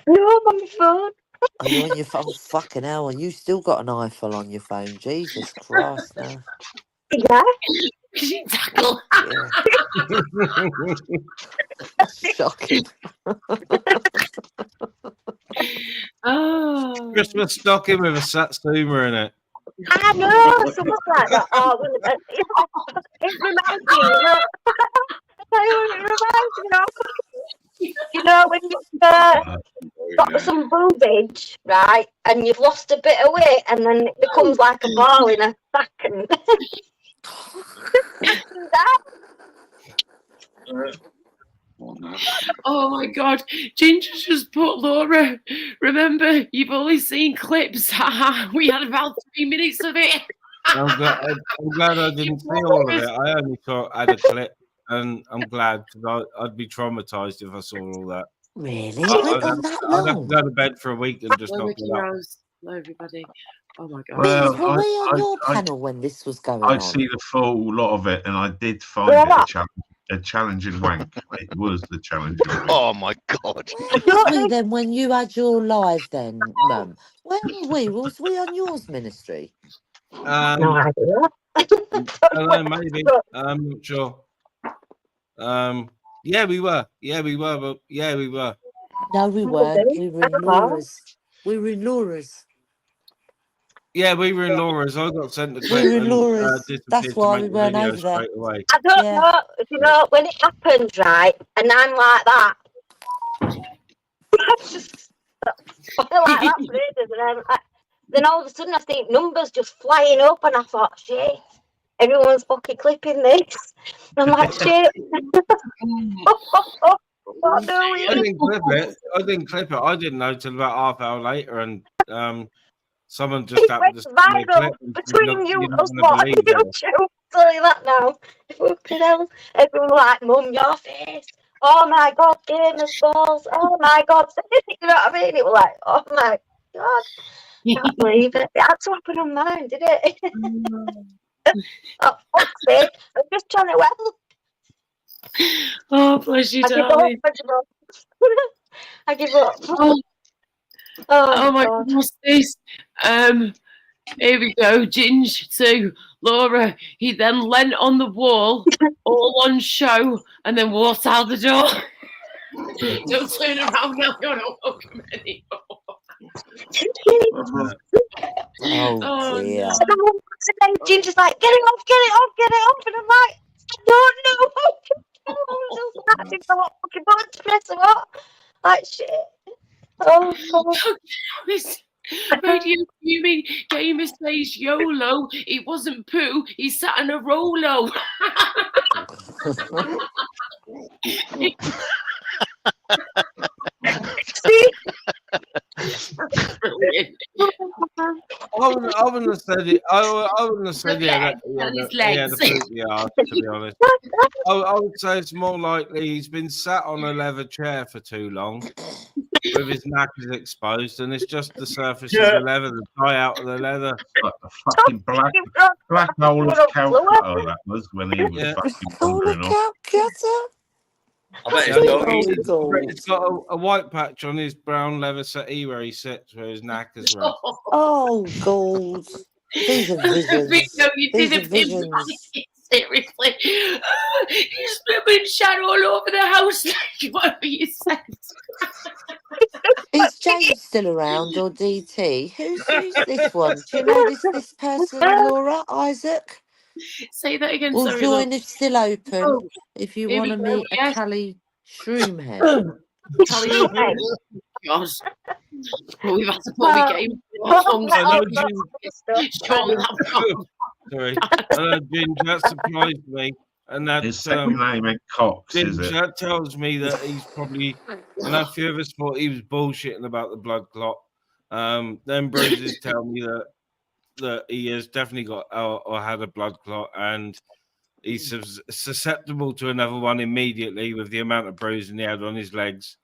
S17: No, I'm on my phone.
S14: Are you on your phone? Oh, fucking hell, and you still got an eyeful on your phone. Jesus Christ, now.
S17: Yeah.
S16: Tackle.
S14: Yeah. Shocking.
S16: Oh.
S18: Christmas stocking with a Satsuma in it.
S17: I know, something like that. Oh, well, it reminds me, it reminds me of, when you've got some boobage, right, and you've lost a bit of weight, and then it becomes like a ball in a second.
S16: Oh my God, Ginger just put Laura. Remember, you've only seen clips. We had about 3 minutes of it.
S18: I'm glad I didn't see all of it. I only had a clip, and I'm glad because I'd be traumatized if I saw all that.
S14: Really? It went on that long?
S18: I'd have to go to bed for a week and just
S16: Hello,
S18: not
S16: Mickey
S18: get up.
S16: Mouse. Hello, everybody. Oh my God.
S11: Well,
S14: were we on your panel when this was going on?
S11: I'd see the full lot of it, and I did find it a challenging wank. It was the challenging wank.
S15: Oh my God.
S14: Where were we then when you had your live then, Mum? Where were we? Was we on yours ministry?
S17: No idea.
S18: I don't know, maybe. I'm not sure. Yeah, we were. But yeah, we were.
S14: No, we weren't. We were in Laura's. We were in Laura's.
S18: Yeah, we were in Laura's. I got sent the clip.
S14: We were in
S18: and,
S14: Laura's.
S18: disappeared
S14: That's
S18: to
S14: why
S18: make
S14: we
S18: the
S14: weren't
S18: video
S14: over there.
S18: straight away.
S17: I don't know, when it happens, right, and I'm like that. That's just like that for ages, and I'm like, then all of a sudden I think numbers just flying up, and I thought, shit, everyone's fucking clipping this. And I'm like, shit. What do we
S18: I
S17: do?
S18: didn't clip it. I didn't know till about half hour later, and someone just
S17: It
S18: happened
S17: went
S18: to send me a clip.
S17: viral
S18: And
S17: between you
S18: you're
S17: and
S18: not
S17: us
S18: gonna
S17: lot on
S18: believe it.
S17: YouTube. Tell you that now. Fucking hell. Everyone like, Mum, your face. Oh my God, gamer's balls. Oh my God. You know what I mean? It was like, oh my God. Can't believe it. It had to happen on mine, did it? Oh, fuck's sake. I'm just trying to well.
S16: Oh, bless you,
S17: I give up.
S16: darling.
S17: I give up.
S16: Oh my goodness, this. Here we go, Ginge to Laura, he then leant on the wall, all on show, and then walked out the door. Don't turn around now, you're not welcome anymore.
S14: Oh dear.
S16: No.
S17: And then Ginger's like, get it off, get it off, get it off. And I'm like, I don't know what to do. I didn't know what fucking button to press or what. Like, shit. Oh, God.
S16: Radio Fuming Gamer says YOLO. It wasn't poo. He sat in a Rolo. Brilliant.
S18: I wouldn't have said it. I wouldn't have said he had a fruity arse, to be honest. I would say it's more likely he's been sat on a leather chair for too long with his knackers exposed, and it's just the surface of the leather, the dye out of the leather.
S11: Like the fucking black hole of Calcutta that was when he was fucking wandering off.
S2: I bet
S18: It's got a white patch on his brown leather settee where he sits, where his knackers were.
S14: Oh, God. These are visions.
S16: No, you
S14: These are
S16: didn't think
S14: visions.
S16: about it. Seriously. He's been shot all over the house, like whatever you said.
S14: Is James still around or DT? Who's this one? Do you know this person, Laura? Isaac?
S16: Say that again,
S14: Well,
S16: sorry.
S14: join
S16: Laura.
S14: is still open
S16: Oh,
S14: if you
S16: here
S14: want
S16: we
S14: to
S16: go,
S14: meet a
S16: yes.
S14: Callie Shroomhead.
S16: Callie Shroomhead. God. Well, we've had to put the game
S18: Sorry, Ginger, that surprised me. And that
S11: His second name ain't Cox, is it?
S18: That tells me that he's probably, and a few of us thought he was bullshitting about the blood clot. Then bruises tell me that he has definitely got or had a blood clot, and he's susceptible to another one immediately with the amount of bruising he had on his legs.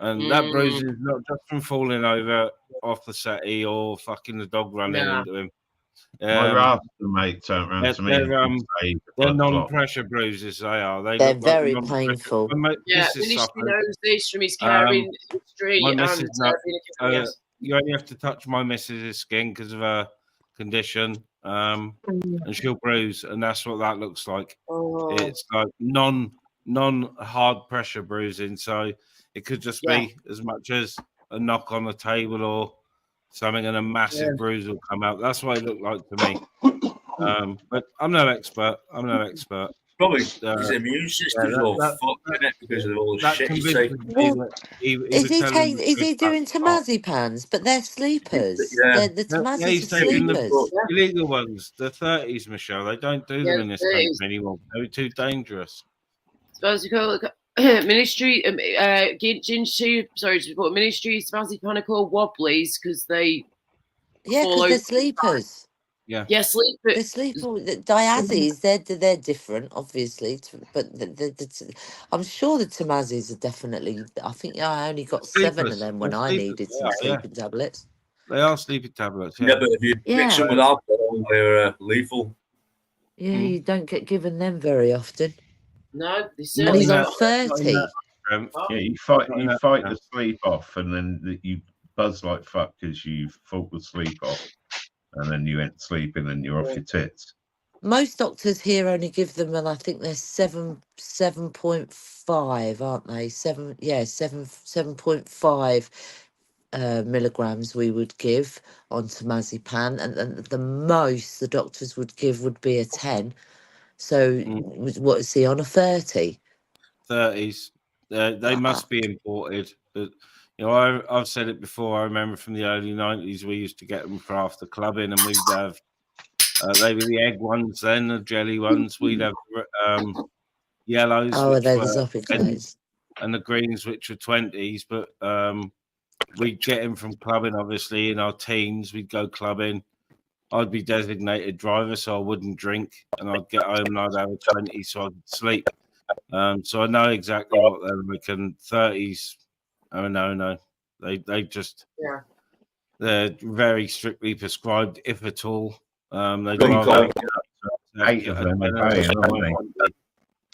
S18: And that bruise is not just from falling over off the settee or fucking the dog running into him.
S11: My Rasta mate turned around to me and said,
S18: they're non-pressure bruises, they are.
S14: They're very painful.
S16: Yeah, Ministry knows this from his caring history
S18: my
S16: and
S18: missus
S16: yes.
S18: you only have to touch my missus's skin because of her condition, and she'll bruise, and that's what that looks like. It's like non-hard pressure bruising, so it could just be as much as a knock on the table or something, and a massive bruise will come out. That's what it looked like to me. But I'm no expert.
S2: Probably his immune system's all fucked, isn't it? Because of all the shit he's taking.
S14: Is he doing Tamazepams? But they're sleepers.
S2: Yeah.
S14: The Tamazes
S18: he's
S14: are
S18: taking
S14: sleepers.
S18: the illegal ones, the 30s, Michelle. They don't do them in this
S16: 30s.
S18: country anymore. They're too dangerous.
S16: Suppose we call it Ministry, sorry, to put Ministry Spazipanical Wobblies because they
S14: because they're sleepers.
S18: Yeah,
S16: sleepers.
S14: They're sleepers. The Diazes, they're different, obviously, but I'm sure the Tamazes are definitely. I think I only got 7 of them when I needed some sleeping tablets.
S18: They are sleeping tablets.
S2: Yeah, but if you mix them with alcohol, they're lethal.
S14: Yeah, you don't get given them very often.
S16: No, they
S14: And
S16: certainly
S14: he's on
S16: don't.
S14: 30.
S11: Yeah, you fight the sleep off, and then you buzz like fuck because you've fought the sleep off, and then you ain't sleeping, and you're off your tits.
S14: Most doctors here only give them, and I think they're 7.5, aren't they? 7.5 milligrams we would give on Tamazepam, and the most the doctors would give would be a 10. So what is he on, a 30?
S18: 30s. They must be imported. But you know, I've said it before. I remember from the early 90s, we used to get them for after clubbing, and we'd have they were the egg ones, then the jelly ones. We'd have yellows, which
S14: they're
S18: were
S14: the Zopiclase,
S18: and the greens, which were 20s. But we'd get him from clubbing, obviously, in our teens. We'd go clubbing. I'd be designated driver, so I wouldn't drink, and I'd get home and I'd have a 20 so I could sleep. So I know exactly what they're like. And 30s, oh no, they just they're very strictly prescribed, if at all. They
S11: Got 8 of them a day, haven't they?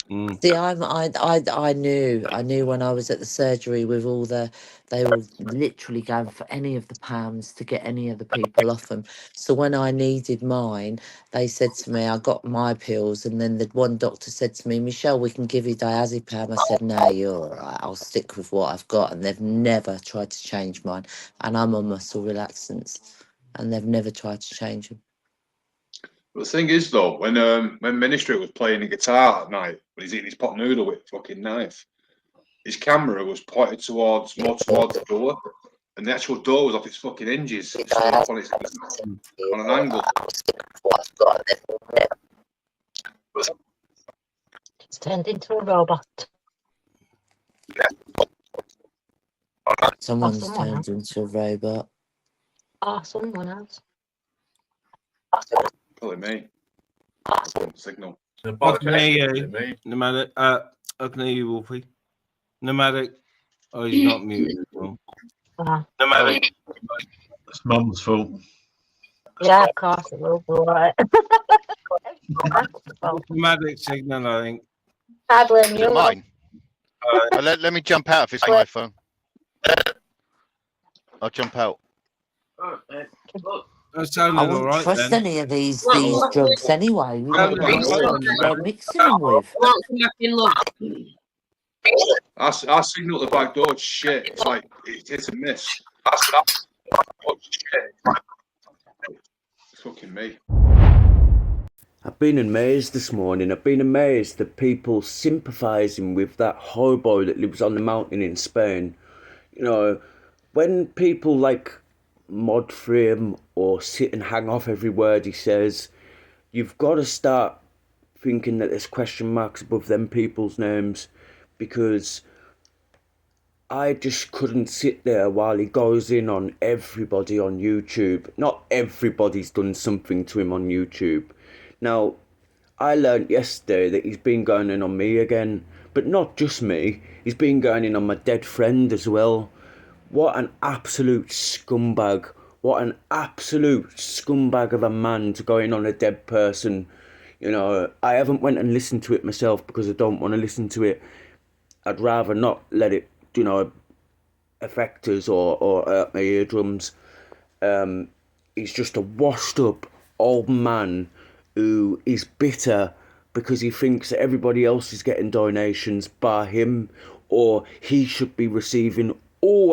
S14: See, I knew when I was at the surgery with all they were literally going for any of the pounds to get any of the people off them. So when I needed mine, they said to me, I got my pills, and then the one doctor said to me, Michelle, we can give you diazepam. I said, no, you're all right. I'll stick with what I've got. And they've never tried to change mine. And I'm on muscle relaxants, and they've never tried to change them.
S3: But the thing is, though, when Ministry was playing the guitar at night, when he's eating his pot noodle with a fucking knife, his camera was pointed more towards the door, and the actual door was off its fucking hinges. It stood up on an angle.
S17: It's turned into a robot.
S14: Someone's
S17: someone
S14: turned
S17: else.
S14: into a robot.
S17: Oh, someone else.
S3: Probably me. Signal.
S11: I can hear you. Nomadic. I can hear you, Wolfie. Nomadic. Oh, he's not muted. Nomadic.
S21: It's Mum's fault.
S17: Yeah, of course it will be alright.
S11: Nomadic signal, I think.
S17: I blame
S15: Is
S17: you.
S15: it mine? Let me jump out if it's my phone. I'll jump out.
S11: That sounded
S14: I
S11: all
S14: wouldn't
S11: right
S14: trust
S11: then.
S14: any of these drugs anyway. We don't know what they're mixing them with.
S3: Our signal at the back door is shit. It's like it's hit and miss. It's fucking me.
S7: I've been amazed this morning. I've been amazed at people sympathising with that hobo that lives on the mountain in Spain. You know, when people like mod for him or sit and hang off every word he says, you've got to start thinking that there's question marks above them people's names, because I just couldn't sit there while he goes in on everybody on YouTube. Not everybody's done something to him on YouTube. Now, I learnt yesterday that he's been going in on me again, but not just me. He's been going in on my dead friend as well. What an absolute scumbag. What an absolute scumbag of a man to go in on a dead person. You know, I haven't went and listened to it myself because I don't want to listen to it. I'd rather not let it, you know, affect us or hurt my eardrums. He's just a washed up old man who is bitter because he thinks that everybody else is getting donations bar him, or he should be receiving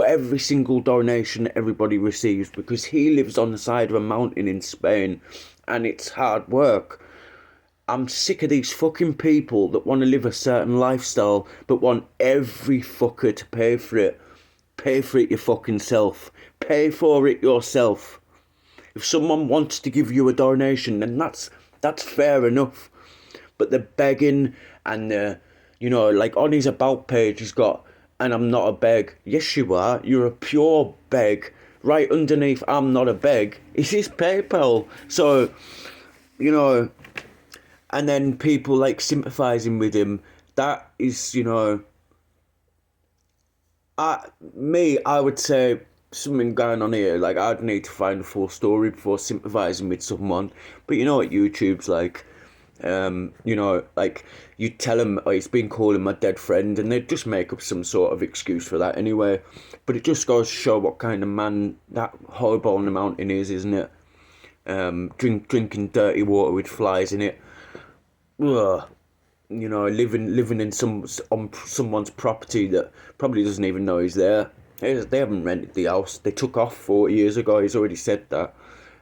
S7: every single donation everybody receives because he lives on the side of a mountain in Spain and it's hard work. I'm sick of these fucking people that want to live a certain lifestyle but want every fucker to pay for it. Pay for it your fucking self. Pay for it yourself. If someone wants to give you a donation, then that's fair enough. But they're begging and you know, like on his about page he's got, and I'm not a beg. Yes you are, you're a pure beg. Right underneath I'm not a beg is his PayPal. So, you know, and then people like sympathising with him, that is, you know, I would say something going on here. Like, I'd need to find a full story before sympathising with someone. But you know what YouTube's like. You know, like, you tell them, oh, he's been calling my dead friend, and they'd just make up some sort of excuse for that anyway. But it just goes to show what kind of man that hobo on the mountain is, isn't it? Drinking dirty water with flies in it. Ugh. You know, living in on someone's property that probably doesn't even know he's there. They haven't rented the house. They took off 40 years ago. He's already said that.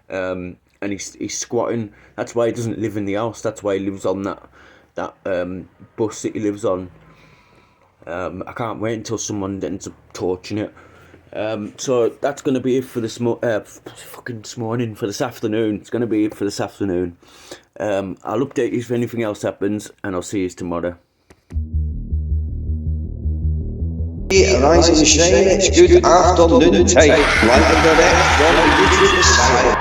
S7: And he's squatting. That's why he doesn't live in the house. That's why he lives on that bus that he lives on. I can't wait until someone ends up torching it. So that's going to be it for this morning, for this afternoon. It's going to be it for this afternoon. I'll update you if anything else happens, and I'll see you tomorrow.
S22: Rise and shine, it's good afternoon time. Landing direct from the YouTube side.